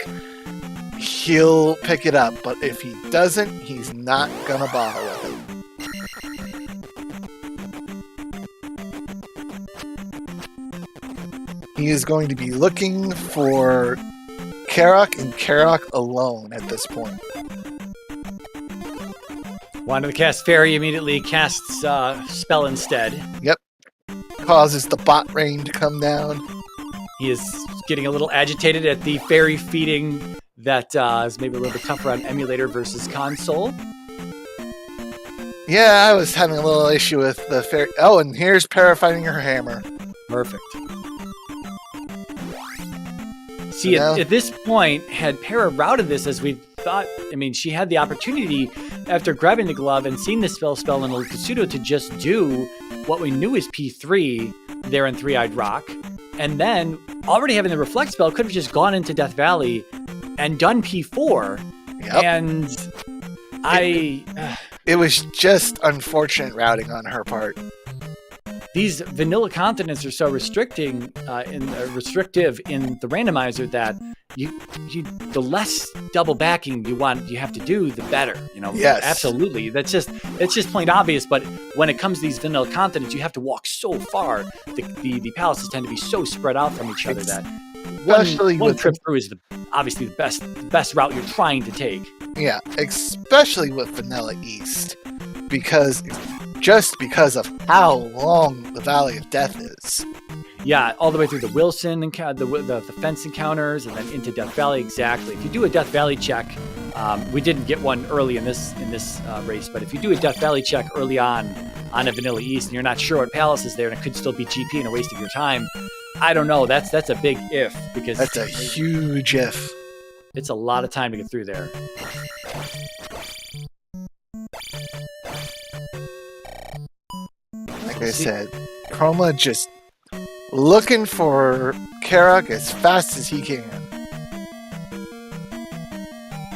he'll pick it up. But if he doesn't, he's not gonna bother with it. He is going to be looking for Karok and Karok alone at this point. wanted to cast Fairy, immediately casts Spell instead. Causes the bot rain to come down. He is getting a little agitated at the Fairy feeding that is maybe a little bit tougher on emulator versus console. Yeah, I was having a little issue with the fairy. Oh, and here's Para fighting her hammer. Perfect. See, So now- at this point, had Para routed this as we thought, she had the opportunity after grabbing the glove and seeing the spell in Olukasudo to just do what we knew is P3 there in Three-Eyed Rock. And then, already having the Reflect spell, could have just gone into Death Valley and done P4. Yep. And It was just unfortunate routing on her part. these vanilla continents are so restrictive in the randomizer that the less double backing you have to do, the better. Yes. Absolutely. It's just plain obvious. But when it comes to these vanilla continents, you have to walk so far. The palaces tend to be so spread out from each other that Especially one with trip through is obviously the best route you're trying to take. Yeah, especially with Vanilla East, because of how long the Valley of Death is. Yeah, all the way through the Wilson and the fence encounters, and then into Death Valley. Exactly. If you do a Death Valley check, we didn't get one early in this race, but if you do a Death Valley check early on a Vanilla East, and you're not sure what palace is there, and it could still be GP and a waste of your time, I don't know. That's a big if, because That's a huge if. it's a lot of time to get through there. Like I said, Chroma just looking for Karok as fast as he can.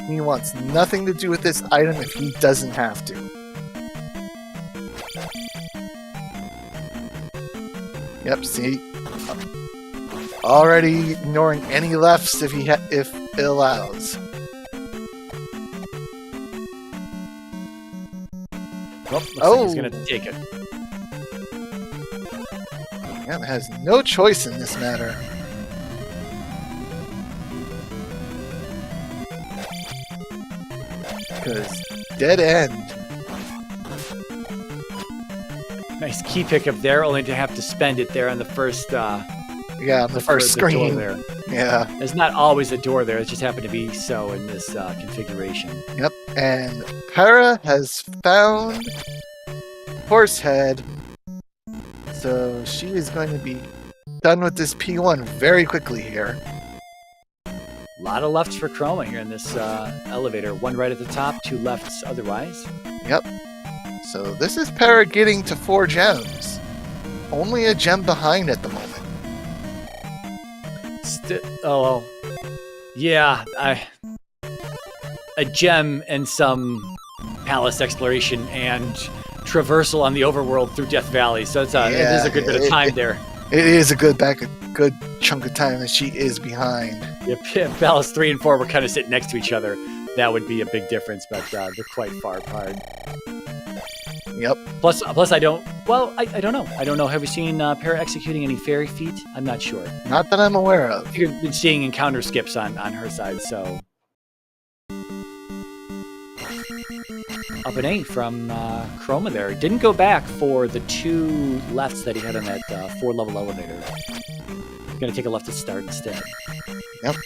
He wants nothing to do with this item if he doesn't have to. Yep, see? Already ignoring any lefts if it allows. Well, looks like he's going to take it. Yeah, has no choice in this matter. Because dead end. Nice key pickup there, only to have to spend it there on the first Yeah, on the first door screen. there. Yeah. There's not always a door there. It just happened to be so in this configuration. Yep. And Para has found Horsehead. So she is going to be done with this P1 very quickly here. A lot of lefts for Chroma here in this elevator. One right at the top, two lefts otherwise. Yep. So this is Para getting to 4 gems. Only a gem behind at the moment. Yeah, a gem and some palace exploration and traversal on the overworld through Death Valley. So it is a good bit of time there. It is a good chunk of time that she is behind. If Palace 3 and 4 were kind of sitting next to each other, that would be a big difference, but they're quite far apart. Yep. Plus, I don't know. I don't know. Have we seen Para executing any fairy feat? I'm not sure. Not that I'm aware of. You've been seeing encounter skips on her side, so. Up an 8 from Chroma there. Didn't go back for the 2 lefts that he had on that 4-level elevator. Gonna take a left to start instead. Yep.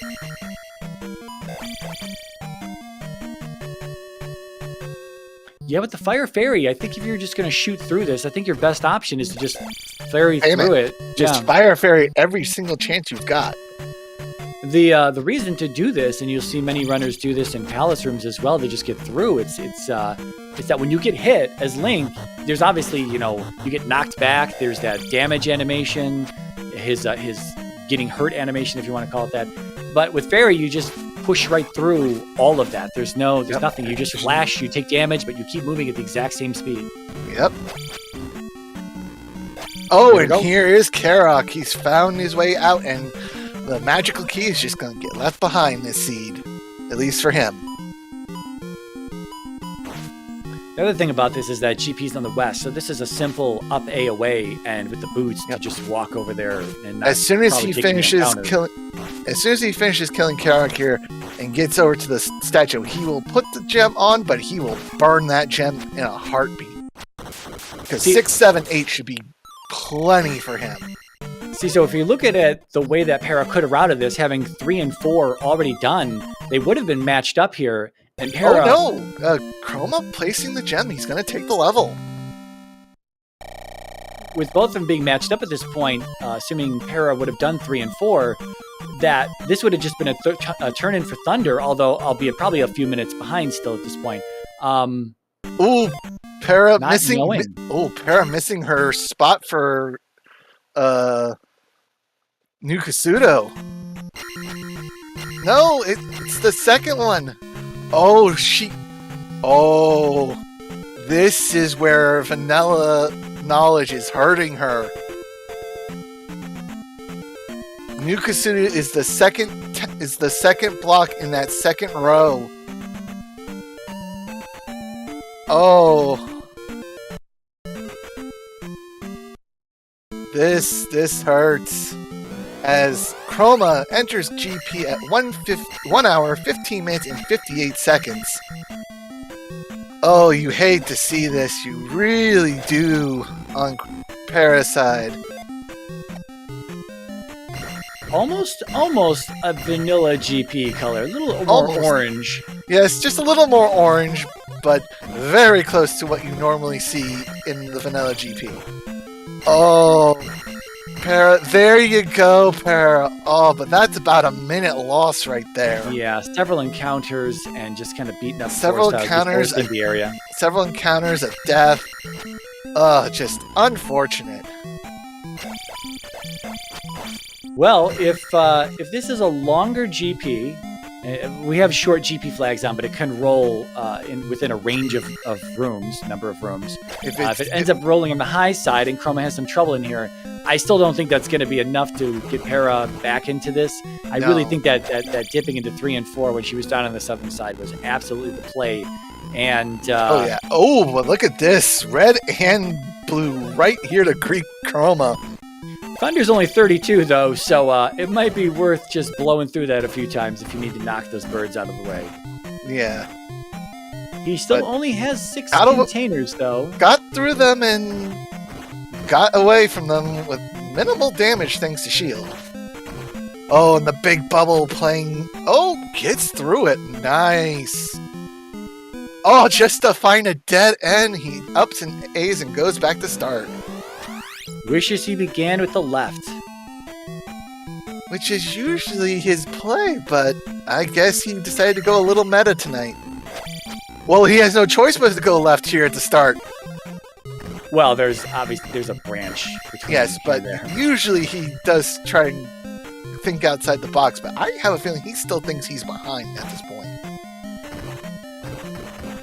Yeah, with the Fire Fairy, I think if you're just going to shoot through this, I think your best option is to just fairy through it. Just fire fairy every single chance you've got. The reason to do this, and you'll see many runners do this in palace rooms as well, they just get through. It's that when you get hit as Link, there's obviously, you get knocked back. There's that damage animation, his getting hurt animation, if you want to call it that. But with Fairy, you just push right through all of that. There's nothing. You just flash, you take damage, but you keep moving at the exact same speed. Yep. Oh, and here is Karok. He's found his way out, and the magical key is just going to get left behind this seed. At least for him. The other thing about this is that GP's on the west, so this is a simple up A away, and with the boots to just walk over there. And as soon as he finishes killing Karok here and gets over to the statue, he will put the gem on, but he will burn that gem in a heartbeat. Because 6, 7, 8 should be plenty for him. See, so if you look at it, the way that Para could have routed this, having 3 and 4 already done, they would have been matched up here. And Para, oh no! Chroma placing the gem. He's going to take the level. With both of them being matched up at this point, assuming Para would have done 3 and 4, that this would have just been a turn in for Thunder, although albeit probably a few minutes behind still at this point. Ooh, Para missing. Knowing. Para missing her spot for New Kasuto. No, it's the second one. Oh, this is where vanilla knowledge is hurting her. New Kasuto is the second block in that second row. Oh, this hurts. As Chroma enters GP at 1 hour, 15 minutes, and 58 seconds. Oh, you hate to see this. You really do on Paraside. Almost a vanilla GP color. A little more orange. Yes, just a little more orange, but very close to what you normally see in the vanilla GP. Oh, Para, there you go, Para. Oh, but that's about a minute loss right there. Yeah, several encounters and just kind of beating up several encounters in the area. Several encounters of death. Just unfortunate. Well, if this is a longer GP, we have short GP flags on, but it can roll within a range of rooms, number of rooms. If it ends up rolling on the high side and Chroma has some trouble in here, I still don't think that's going to be enough to get Para back into this. I really think that dipping into 3 and 4 when she was down on the southern side was absolutely the play. And oh yeah, but look at this, red and blue right here to greet Chroma. Thunder's only 32 though, so it might be worth just blowing through that a few times if you need to knock those birds out of the way. Yeah. He still only has 6 containers though. Got through them and got away from them with minimal damage thanks to shield. Oh, and the big bubble playing. Oh, gets through it. Nice. Oh, just to find a dead end, he ups and A's and goes back to start. Wishes he began with the left. Which is usually his play, but I guess he decided to go a little meta tonight. Well, he has no choice but to go left here at the start. Well, there's a branch between. Yes, but usually he does try and think outside the box, but I have a feeling he still thinks he's behind at this point.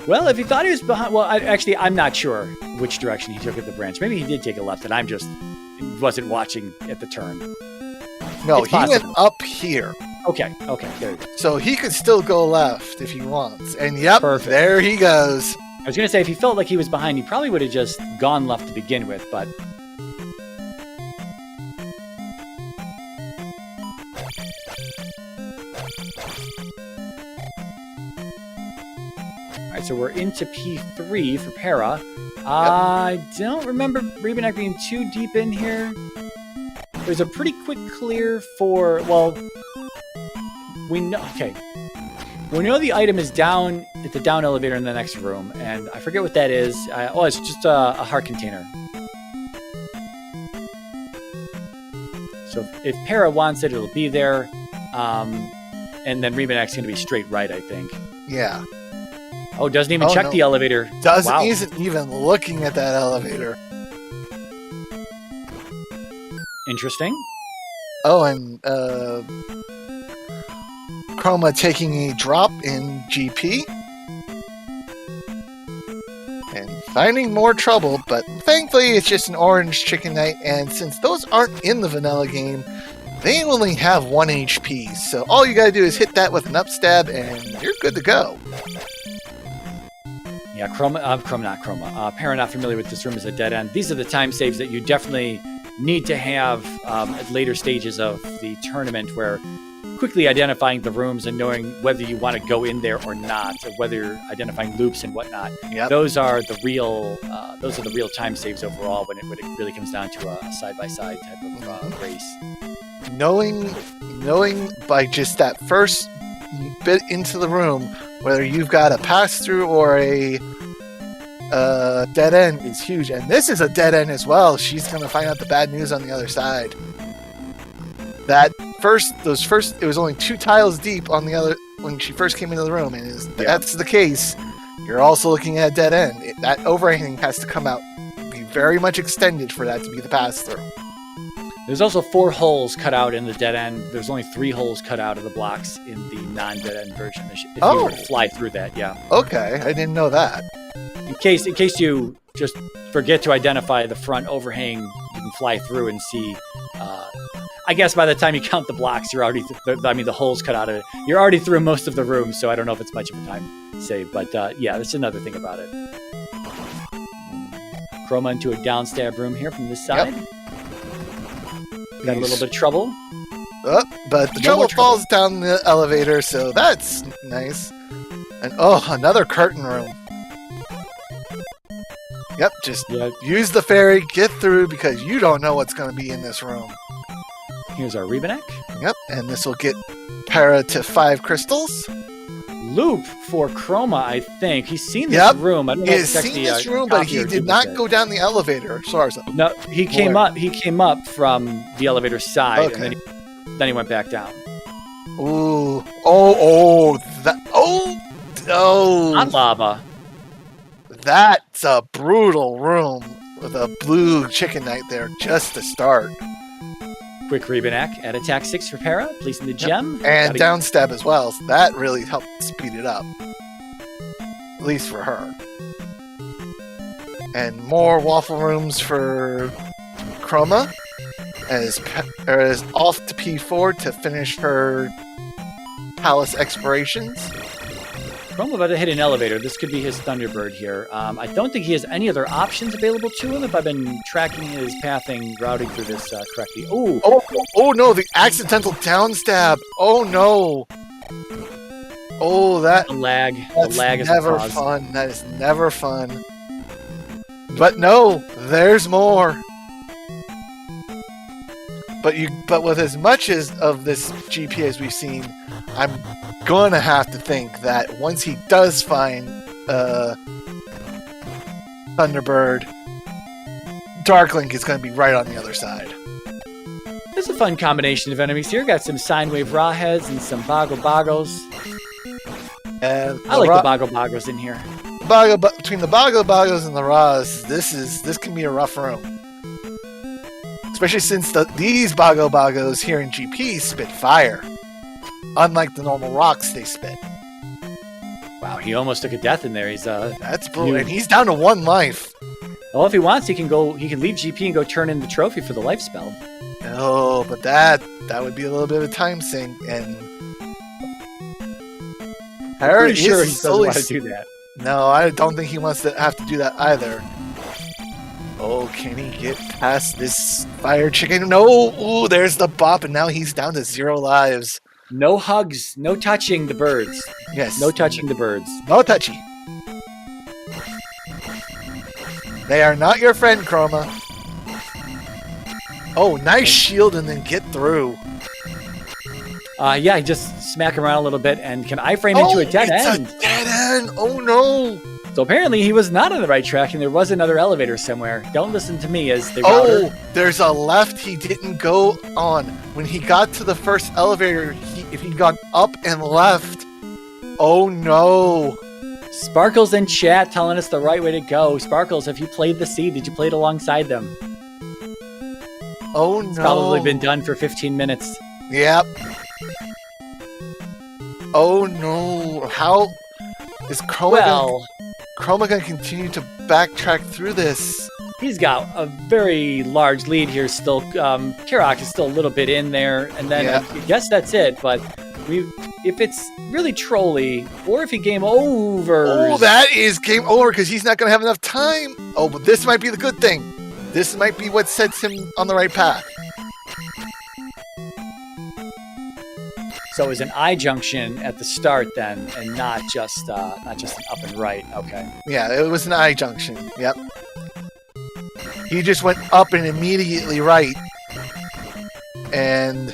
Well, if he thought he was behind, I'm not sure which direction he took at the branch. Maybe he did take a left, and I'm just wasn't watching at the turn. No, he went up here. Okay, there you go. So he could still go left if he wants. And yep, perfect. There he goes. I was going to say, if he felt like he was behind, he probably would have just gone left to begin with, but... Alright, so we're into P3 for Para. Yep. I don't remember Rebanak being too deep in here. There's a pretty quick clear for... Well, we know... Okay. We know the item is down at the down elevator in the next room, and I forget what that is. It's just a heart container. So if Para wants it, it'll be there. And then Remanak's going to be straight right, I think. Yeah. Oh, doesn't even check no. the elevator. Isn't even looking at that elevator. Interesting. Oh, and Chroma taking a drop in GP. And finding more trouble, but thankfully it's just an orange chicken knight, and since those aren't in the vanilla game, they only have 1 HP, so all you gotta do is hit that with an up stab and you're good to go. Yeah, Para not familiar with this room as a dead end. These are the time saves that you definitely need to have at later stages of the tournament, where quickly identifying the rooms and knowing whether you want to go in there or not, or whether you're identifying loops and whatnot. Yep. Those are the real time saves overall when it really comes down to a side-by-side type of race. Knowing by just that first bit into the room whether you've got a pass-through or a dead end is huge. And this is a dead end as well. She's going to find out the bad news on the other side. It was only 2 tiles deep on the other when she first came into the room, and that's the case. You're also looking at a dead end. That overhang has to come out, be very much extended for that to be the pass-through. There's also 4 holes cut out in the dead end. There's only 3 holes cut out of the blocks in the non-dead end version. If you were to fly through that, yeah. Okay, I didn't know that. In case you just forget to identify the front overhang, you can fly through and see. I guess by the time you count the blocks, you're already the holes cut out of it. You're already through most of the room, so I don't know if it's much of a time save. But yeah, that's another thing about it. Chroma into a downstab room here from this side. Yep. Got a little bit of trouble. But the trouble falls down the elevator, so that's nice. And another curtain room. Yep, just use the fairy, get through, because you don't know what's going to be in this room. Here's our Rebanek. Yep, and this will get Para to 5 crystals. Loop for Chroma, I think. He's seen this room. I don't know He's seen this room, but he did not go down the elevator. No, he came up. He came up from the elevator side, and then he went back down. Ooh! Hot lava. That's a brutal room with a blue chicken knight there just to start. Quick Rebanek at attack 6 for Para, placing the gem. And down stab as well, so that really helped speed it up. At least for her. And more waffle rooms for Chroma, as off to P4 to finish her palace explorations. Chroma about to hit an elevator. This could be his Thunderbird here. I don't think he has any other options available to him if I've been tracking his pathing, routing through this correctly. Oh no, the accidental down stab. Oh no. Oh, the lag is never fun. That is never fun. But no, there's more. But with as much of this GP as we've seen, I'm gonna have to think that once he does find Thunderbird, Darklink is going to be right on the other side. There's a fun combination of enemies here. Got some Sinewave Rawheads and some Bogos. I like the Bogos in here. Between the Bogos and the Raws, this can be a rough room. Especially since these Bogos here in GP spit fire. Unlike the normal rocks they spit. Wow, he almost took a death in there. That's brutal, and he's down to 1 life. Well, if he wants, he can leave GP and go turn in the trophy for the life spell. Oh, but that would be a little bit of a time sink, and I'm pretty sure he doesn't want to do that. No, I don't think he wants to have to do that either. Oh, can he get past this fire chicken? No! Ooh, there's the bop, and now he's down to 0 lives. No hugs, no touching the birds. Yes. No touching the birds. No touchy. They are not your friend, Chroma. Oh, nice shield and then get through. Yeah, just smack him around a little bit, and can iframe into a dead end. It's a dead end! Oh no! So apparently he was not on the right track and there was another elevator somewhere. Don't listen to me as the router. Oh, there's a left he didn't go on. When he got to the first elevator, if he'd gone up and left, oh no. Sparkles in chat telling us the right way to go. Sparkles, have you played the seed? Did you play it alongside them? Oh no. It's probably been done for 15 minutes. Yep. Oh no. How is Chroma gonna continue to backtrack through this? He's got a very large lead here still. Karok is still a little bit in there, and then Yeah. I guess that's it. But if it's really trolly, or if he game over. Oh, that is game over because he's not gonna have enough time. Oh, but this might be the good thing. This might be what sets him on the right path. So it was an I junction at the start then, and not just an up and right. Okay. Yeah, it was an I junction. Yep. He just went up and immediately right. And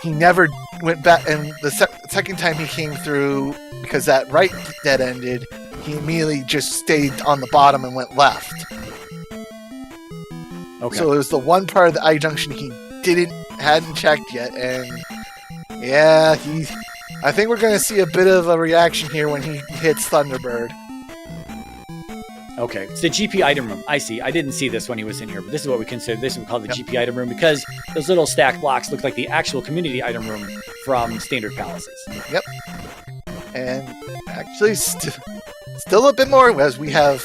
he never went back. And the second time he came through, because that right dead ended, he immediately just stayed on the bottom and went left. Okay. So it was the one part of the I junction he hadn't checked yet, and yeah, I think we're gonna see a bit of a reaction here when he hits Thunderbird. Okay, it's the GP item room. I see. I didn't see this when he was in here, but this is what we consider. This is what we call the GP item room because those little stacked blocks look like the actual community item room from standard palaces. Yep. And actually, still a bit more as we have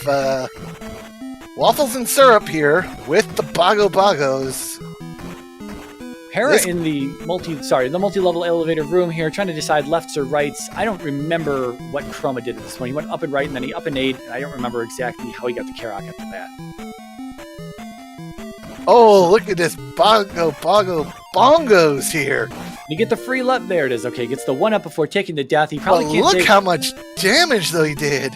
waffles and syrup here with the Bogos. Hera in the multi-level elevator room here, trying to decide lefts or rights. I don't remember what Chroma did at this one. He went up and right, and then he up and ate, and I don't remember exactly how he got to Karok after that. Oh, look at this bongos here. You get the free left. There it is. Okay, gets the one up before taking the death. He probably But can't look how much damage though he did.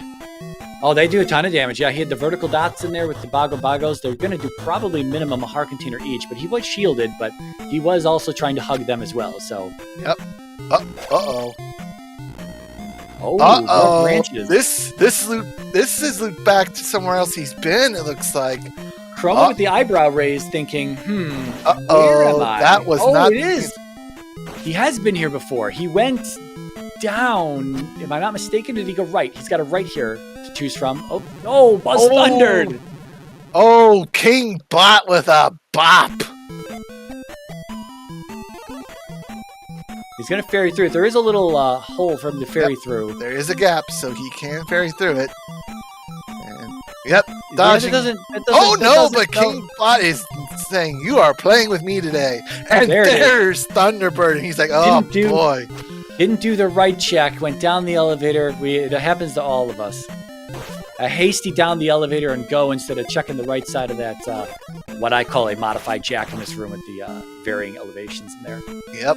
Oh, they do a ton of damage. Yeah, he had the vertical dots in there with the Bogos. They're going to do probably minimum a heart container each, but he was shielded, but he was also trying to hug them as well, so. Yep. Uh-oh. Oh, more branches. This is loot back to somewhere else he's been, it looks like. Chroma with the eyebrow raised, thinking, where am Uh-oh, I? that was not... it is. He has been here before. He went down. If I'm not mistaken, did he go right? He's got a right here to choose from. Oh, Buzz Thundered. Oh, King Bot with a bop. He's going to ferry through it. There is a little hole for him to ferry through. There is a gap, so he can ferry through it. And, yep, dodging. King Bot is saying, you are playing with me today. And there's Thunderbird, and he's like, oh, boy. Didn't do the right check, went down the elevator. It happens to all of us. A hasty down the elevator and go instead of checking the right side of that, what I call a modified jack in this room with the varying elevations in there. Yep.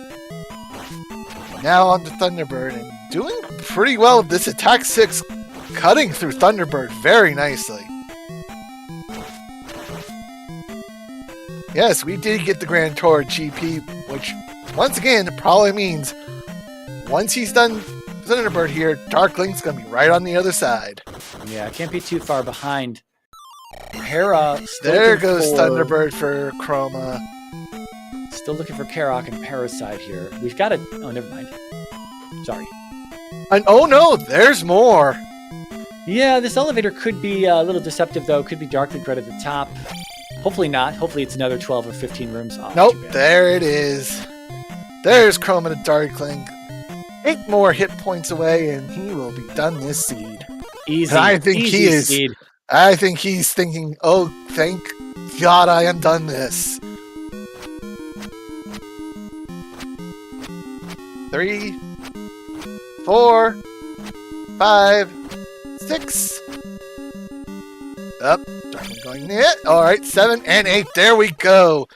Now on to Thunderbird, and doing pretty well with this attack 6, cutting through Thunderbird very nicely. Yes, we did get the Grand Tour GP, which, once again, probably means once he's done Thunderbird here, Darklink's going to be right on the other side. Yeah, can't be too far behind. Hera. There goes Thunderbird for Chroma. Still looking for Karok and Parasite here. We've got a... Oh, never mind. Sorry. And oh no, there's more. Yeah, this elevator could be a little deceptive, though. Could be Darklink right at the top. Hopefully not. Hopefully it's another 12 or 15 rooms. Oh, nope, there it is. There's Chroma to Darklink. 8 more hit points away, and he will be done this seed. Easy. And I think he is. Seed. I think he's thinking, oh, thank God I am done this. 3, 4, 5, 6. Up, going in. All right, 7 and 8. There we go.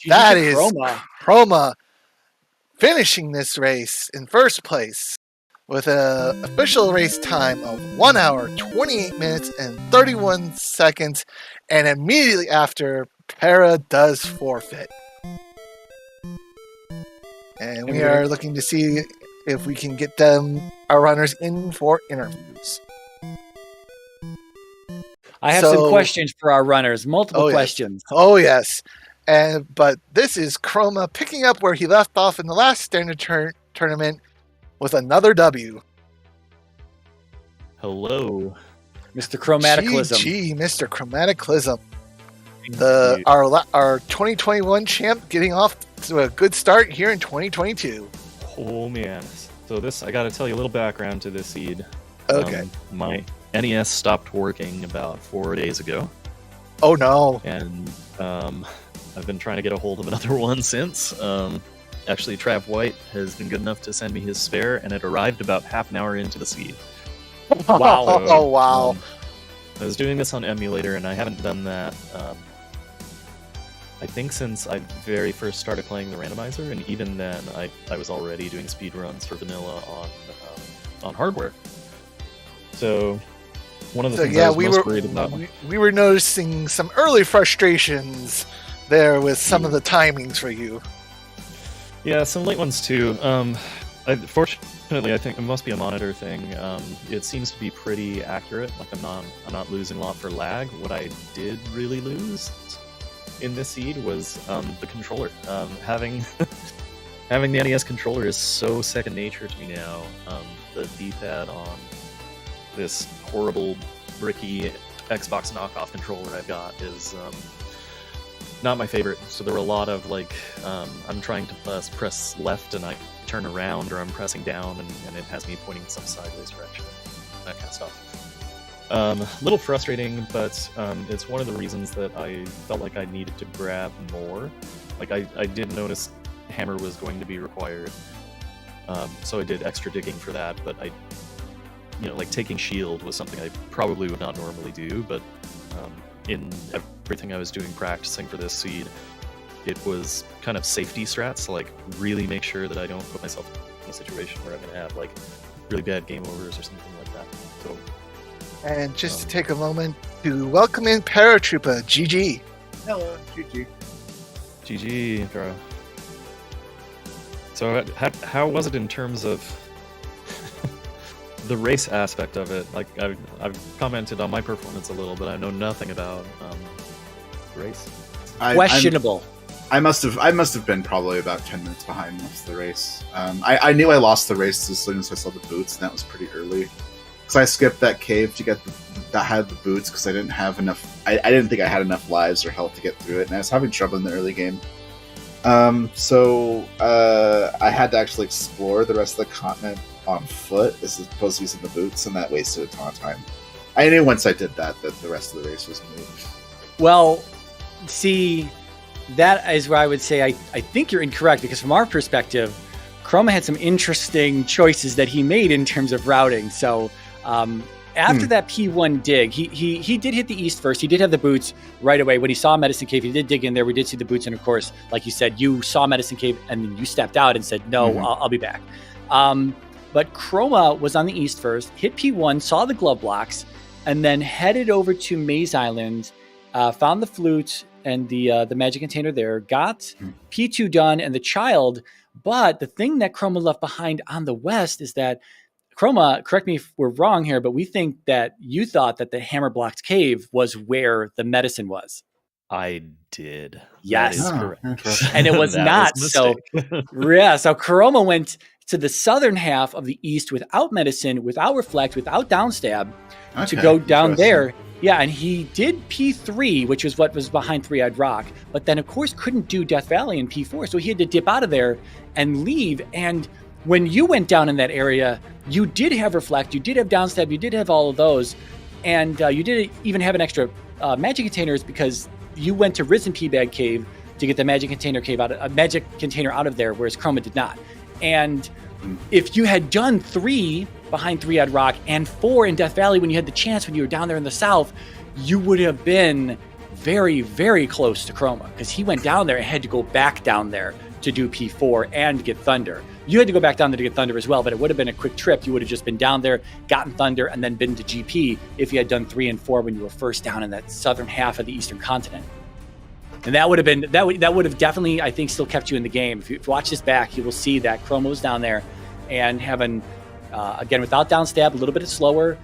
That is Chroma finishing this race in first place with an official race time of 1 hour, 28 minutes, and 31 seconds. And immediately after, Para does forfeit. And we are looking to see if we can get our runners in for interviews. I have some questions for our runners. Multiple questions. Yes. Oh, yes. But this is Chroma picking up where he left off in the last standard tournament with another W. Hello, Mr. Chromataclysm. GG, Mr. Chromataclysm. Our 2021 champ getting off to a good start here in 2022. Oh man. So I gotta tell you a little background to this seed. Okay. My NES stopped working about 4 days ago. Oh no. And I've been trying to get a hold of another one since. Actually, Trav White has been good enough to send me his spare, and it arrived about half an hour into the seed. Wow. So, Oh wow. I was doing this on emulator, and I haven't done that I think since I very first started playing the Randomizer, and even then I was already doing speedruns for vanilla on hardware. So one of the things I was most worried about... We were noticing some early frustrations there with some of the timings for you. Yeah, some late ones too. Fortunately, I think it must be a monitor thing. It seems to be pretty accurate. Like I'm not losing a lot for lag. What I did really lose in this seed was the controller. Having the NES controller is so second nature to me now. The D-pad on this horrible bricky Xbox knockoff controller I've got is not my favorite. So there were a lot of I'm trying to press left and I turn around, or I'm pressing down and it has me pointing in some sideways direction, that kind of stuff. A little frustrating, but it's one of the reasons that I felt like I needed to grab more. I did notice hammer was going to be required, so I did extra digging for that, but taking shield was something I probably would not normally do, but in everything I was doing practicing for this seed, it was kind of safety strats to really make sure that I don't put myself in a situation where I'm going to have really bad game overs or something like that. So. And just to take a moment to welcome in Paratroopa, GG. Hello, GG. GG, bro. So how was it in terms of the race aspect of it? I've commented on my performance a little, but I know nothing about race. Questionable. I must have been probably about 10 minutes behind most of the race. I knew I lost the race as soon as I saw the boots, and that was pretty early. Because I skipped that cave to get that had the boots because I didn't have enough. I didn't think I had enough lives or health to get through it, and I was having trouble in the early game. So I had to actually explore the rest of the continent on foot as opposed to using the boots, and that wasted a ton of time. I knew once I did that the rest of the race was moved. Well, see, that is where I would say I think you're incorrect, because from our perspective, Chroma had some interesting choices that he made in terms of routing. So after that P1 dig, he did hit the east first. He did have the boots right away. When he saw Medicine Cave, he did dig in there. We did see the boots. And of course, like you said, you saw Medicine Cave and then you stepped out and said, no, I'll be back. But Chroma was on the east first, hit P1, saw the glove blocks, and then headed over to Maze Island, found the flute and the magic container there, got P2 done and the child. But the thing that Chroma left behind on the west is that Chroma, correct me if we're wrong here, but we think that you thought that the hammer blocked cave was where the medicine was. I did. Yes. That is correct. And it was not. So Chroma went to the southern half of the east without medicine, without reflect, without downstab to go down there. Yeah, and he did P3, which was what was behind Three-Eyed Rock, but then, of course, couldn't do Death Valley in P4, so he had to dip out of there and leave. And when you went down in that area, you did have Reflect, you did have Downstab, you did have all of those, and you did even have an extra magic containers because you went to Risen P-Bag Cave to get the magic container out of there, whereas Chroma did not. And if you had done 3 behind Three-Eyed Rock and 4 in Death Valley when you had the chance when you were down there in the south, you would have been very, very close to Chroma, because he went down there and had to go back down there to do P4 and get Thunder. You had to go back down there to get Thunder as well, but it would have been a quick trip. You would have just been down there, gotten Thunder, and then been to GP if you had done 3 and 4 when you were first down in that southern half of the eastern continent. And that would have been that would have definitely, I think, still kept you in the game. If you watch this back, you will see that Chroma was down there and having Again, without down stab, a little bit slower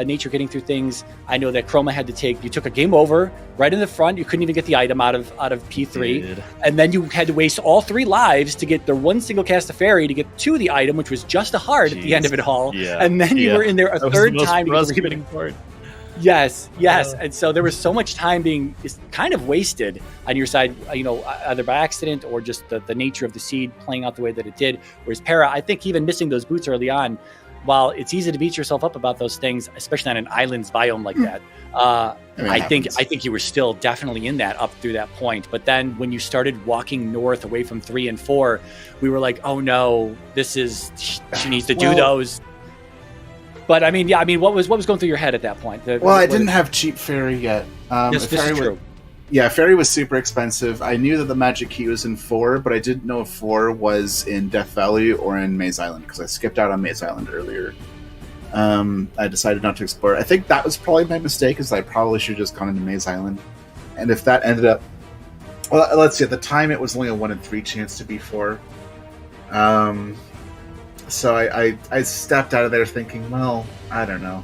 nature getting through things. I know that Chroma had to you took a game over right in the front. You couldn't even get the item out of P3. Dude. And then you had to waste all 3 lives to get the one single cast of fairy to get to the item, which was just a hard at the end of it all. Yeah. And then you were in there a That was third the most time. frustrating part. Yes. And so there was so much time being kind of wasted on your side, either by accident or just the nature of the seed playing out the way that it did. Whereas Para, I think even missing those boots early on, while it's easy to beat yourself up about those things, especially on an islands biome like that, I think you were still definitely in that up through that point. But then when you started walking north away from 3 and 4, we were like, oh no, she needs to do those. But what was going through your head at that point? I didn't have cheap fairy yet. This is true. Fairy was super expensive. I knew that the magic key was in 4, but I didn't know if 4 was in Death Valley or in Maze Island, because I skipped out on Maze Island earlier. I decided not to explore. I think that was probably my mistake, is I probably should have just gone into Maze Island. And if that ended up... Well, let's see, at the time it was only a 1 in 3 chance to be 4. So I stepped out of there thinking, well, I don't know.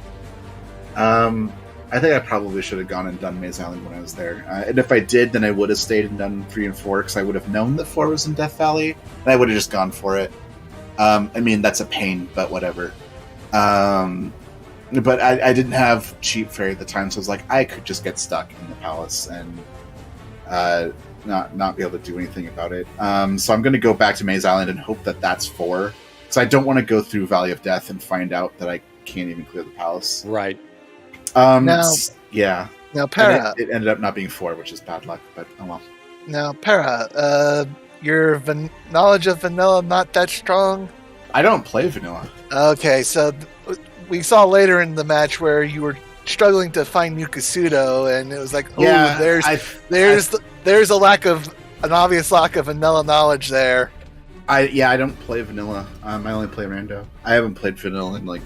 I think I probably should have gone and done Maze Island when I was there. And if I did, then I would have stayed and done 3 and 4, because I would have known that 4 was in Death Valley, and I would have just gone for it. That's a pain, but whatever. But I didn't have cheap fairy at the time, so I was like, I could just get stuck in the palace and not be able to do anything about it. So I'm going to go back to Maze Island and hope that that's 4. Because I don't want to go through Valley of Death and find out that I can't even clear the palace. Right. Now, Para. It ended up not being 4, which is bad luck, but oh well. Now, Para, your knowledge of vanilla not that strong? I don't play vanilla. Okay, so we saw later in the match where you were struggling to find Nukasudo, and it was like, there's an obvious lack of vanilla knowledge there. I don't play vanilla. I only play rando. I haven't played vanilla in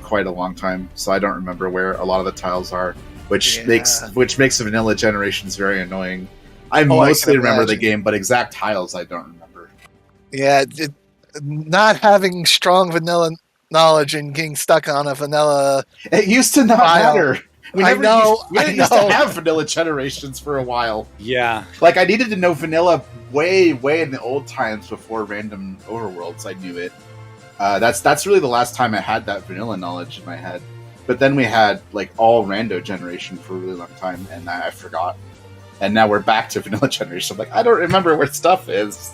quite a long time, so I don't remember where a lot of the tiles are, which makes the vanilla generations very annoying. I mostly remember the game, but exact tiles I don't remember. Yeah, not having strong vanilla knowledge and getting stuck on a vanilla. It used to not matter. We used to have vanilla generations for a while. Yeah. I needed to know vanilla way in the old times before random overworlds. I knew it. That's really the last time I had that vanilla knowledge in my head. But then we had all rando generation for a really long time, and I forgot. And now we're back to vanilla generation. I'm I don't remember where stuff is.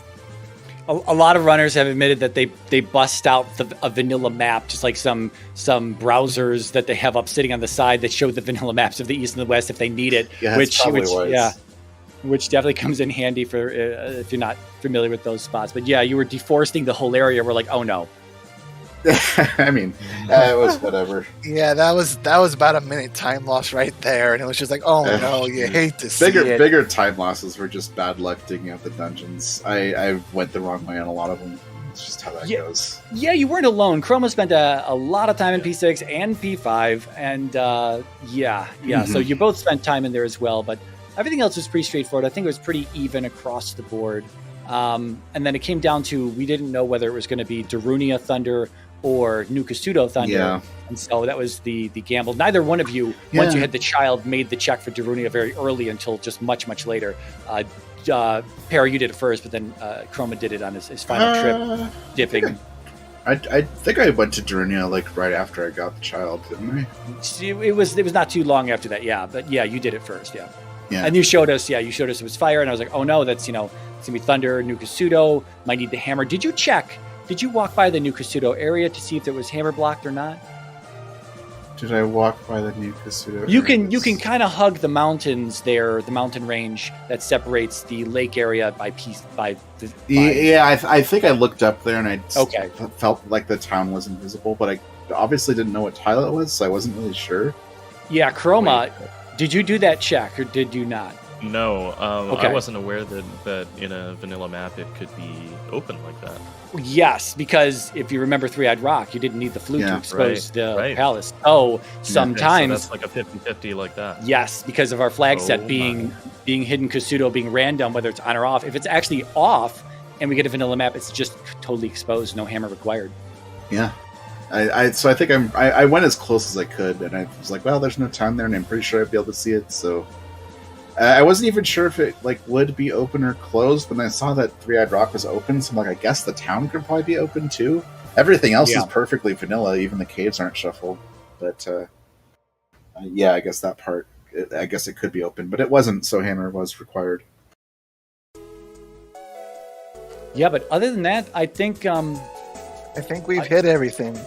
A lot of runners have admitted that they bust out a vanilla map, just like some browsers that they have up sitting on the side that show the vanilla maps of the East and the West if they need it. Yeah, which definitely comes in handy for if you're not familiar with those spots. But yeah, you were deforesting the whole area. We're like, oh no. It was whatever. Yeah, that was about a minute time loss right there, and it was just like, oh no, you hate to see it. Bigger time losses were just bad luck digging out the dungeons. I went the wrong way on a lot of them. It's just how that goes. Yeah, you weren't alone. Chroma spent a lot of time in P6 and P5, and so you both spent time in there as well, but everything else was pretty straightforward. I think it was pretty even across the board. And then it came down to, we didn't know whether it was going to be Darunia Thunder or Nukasudo Thunder. Yeah. And so that was the gamble. Neither one of you, once you had the child, made the check for Darunia very early until just much, much later. Para, you did it first, but then Chroma did it on his final trip, dipping. I think I went to Darunia right after I got the child, didn't I? It was not too long after that, yeah. But yeah, you did it first, yeah. Yeah. And you showed us it was fire, and I was like, oh no, that's, it's going to be Thunder, Nukasudo, might need the hammer. Did you check? Did you walk by the Nukasudo area to see if it was hammer blocked or not? Did I walk by the Nukasudo? You can kind of hug the mountains there, the mountain range that separates the lake area by. Yeah, I think I looked up there and I felt like the town was invisible, but I obviously didn't know what tile it was, so I wasn't really sure. Yeah, Chroma, did you do that check or did you not? No, I wasn't aware that in a vanilla map it could be open like that. Yes, because if you remember Three-Eyed Rock, you didn't need the flute to expose the palace. Oh, sometimes... So that's like a 50-50 like that. Yes, because of our flag set being hidden Kasudo, being random, whether it's on or off. If it's actually off and we get a vanilla map, it's just totally exposed, no hammer required. Yeah. So I think I went as close as I could, and I was like, well, there's no town there, and I'm pretty sure I'd be able to see it. So I wasn't even sure if it like would be open or closed. When I saw that Three-Eyed Rock was open, so I'm like, I guess the town could probably be open too. Everything else is perfectly vanilla. Even the caves aren't shuffled. But yeah, I guess that part. I guess it could be open, but it wasn't. So hammer was required. Yeah, but other than that, I think we've hit everything.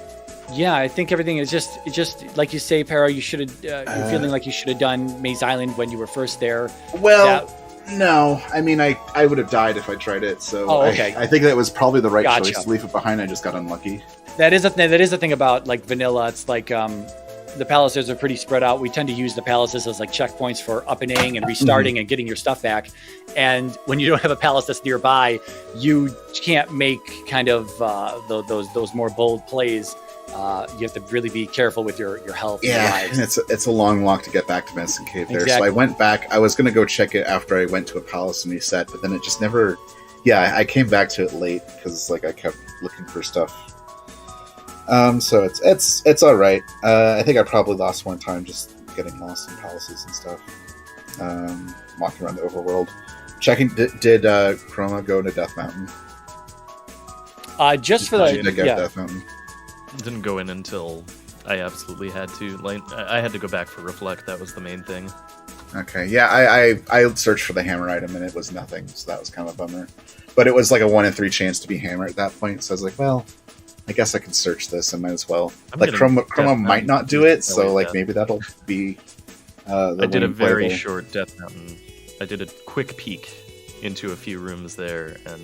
Yeah, I think everything is just like you say, Para. You should have. You're feeling like you should have done Maze Island when you were first there. Well, no. I mean, I would have died if I tried it. So okay. I think that was probably the right choice to leave it behind. I just got unlucky. That is a thing about like vanilla. It's like the palaces are pretty spread out. We tend to use the palaces as like checkpoints for upping and restarting and getting your stuff back. And when you don't have a palace that's nearby, you can't make kind of those more bold plays. You have to really be careful with your health. Yeah, and it's a long walk to get back to Medicine Cave there. Exactly. So I went back. I was going to go check it after I went to a palace and reset, but then it just never. Yeah, I came back to it late because like I kept looking for stuff. So it's all right. I think I probably lost one time just getting lost in palaces and stuff. Walking around the overworld. Checking. Did Chroma go to Death Mountain? Just for the Death Mountain. Didn't go in until I absolutely had to. Like, I had to go back for Reflect. That was the main thing. Okay, yeah, I searched for the hammer item and it was nothing, so that was kind of a bummer. But it was like a 1 in 3 chance to be hammer at that point, so I was like, well, I guess I can search this. I might as well. Like Chroma might not do it, so like maybe that'll be. I did a very short Death Mountain. I did a quick peek into a few rooms there, and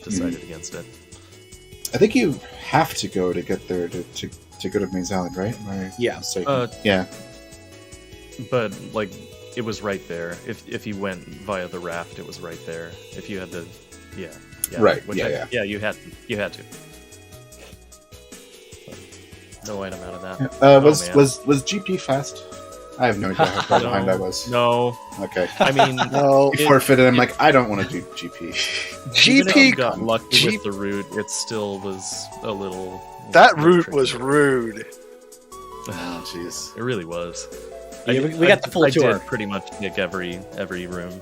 decided against it. I think you have to go to get there to go to Maze Island, right? Yeah. Yeah. But like, it was right there. If you went via the raft, it was right there. If you had to, right. Yeah, you had to. No item out of that. Yeah. Was GP fast? I have no idea how far behind I was. No. Okay. I mean, no. He forfeited. I'm like, I don't want to do GP. Even if you got lucky with the route, it still was a little. That route was rude. Oh, jeez. It really was. Yeah, we got the full tour. I did pretty much pick every room.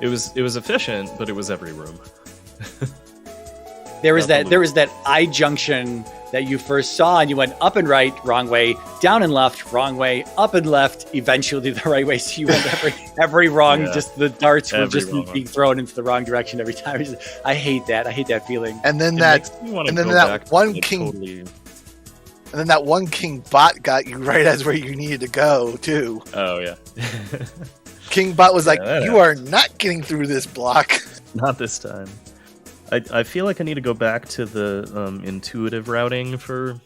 It was efficient, but it was every room. There was that I junction that you first saw, and you went up and right, wrong way, down and left, wrong way, up and left, eventually the right way. So you went every wrong. Just the darts were just being thrown into the wrong direction every time. I hate that. I hate that feeling. And then that one king. And then that one King Bot got you right as where you needed to go, too. Oh, yeah. King Bot was like, you are not getting through this block. Not this time. I feel like I need to go back to the intuitive routing for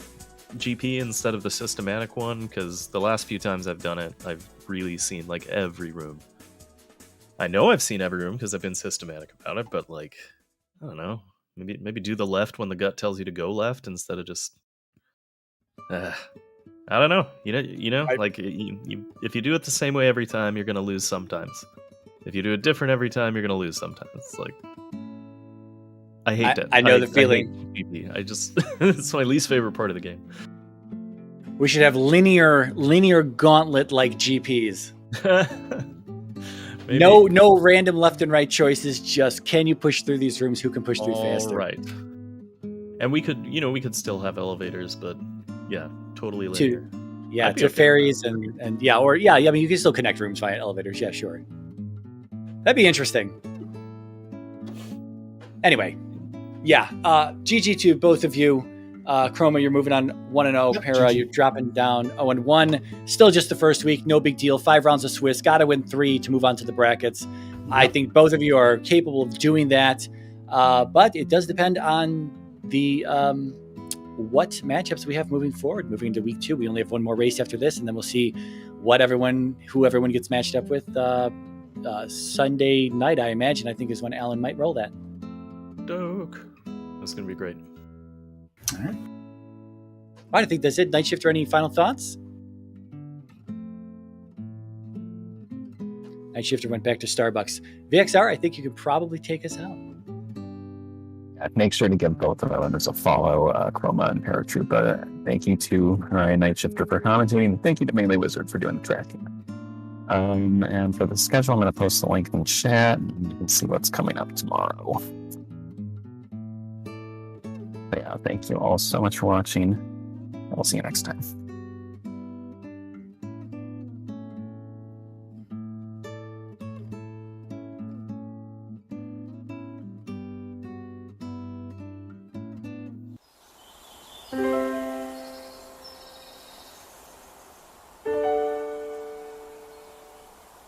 GP instead of the systematic one, because the last few times I've done it, I've really seen, like, every room. I know I've seen every room because I've been systematic about it, but, like, I don't know. Maybe do the left when the gut tells you to go left instead of just... I don't know. Like if you do it the same way every time, you're gonna lose sometimes. If you do it different every time, you're gonna lose sometimes. It's like I hate that. I know the feeling. It's my least favorite part of the game. We should have linear gauntlet like GPs. No random left and right choices. Just can you push through these rooms? Who can push through faster? Right. And we could still have elevators, but. Yeah, totally linear. To ferries I mean, you can still connect rooms via elevators. Yeah, sure. That'd be interesting. Anyway, GG to both of you. Chroma, you're moving on 1-0. Yep, Para, you're dropping down 0-1. Still just the first week, no big deal. 5 rounds of Swiss, got to win 3 to move on to the brackets. Yep. I think both of you are capable of doing that, but it does depend on the what matchups we have moving forward. Moving into week 2, we only have one more race after this, and then we'll see who everyone gets matched up with Sunday night. I imagine, I think, is when Alan might roll that. Doke. That's gonna be great. All right, I think that's it. Night Shifter, any final thoughts? Night Shifter went back to Starbucks. VXR, I think you could probably take us out. make sure to give both of our members a follow, Chroma and Paratroopa. Thank you to Ryan Nightshifter for commentating. Thank you to Melee Wizard for doing the tracking. And for the schedule, I'm going to post the link in the chat, and you can see what's coming up tomorrow. But yeah, thank you all so much for watching. We'll see you next time.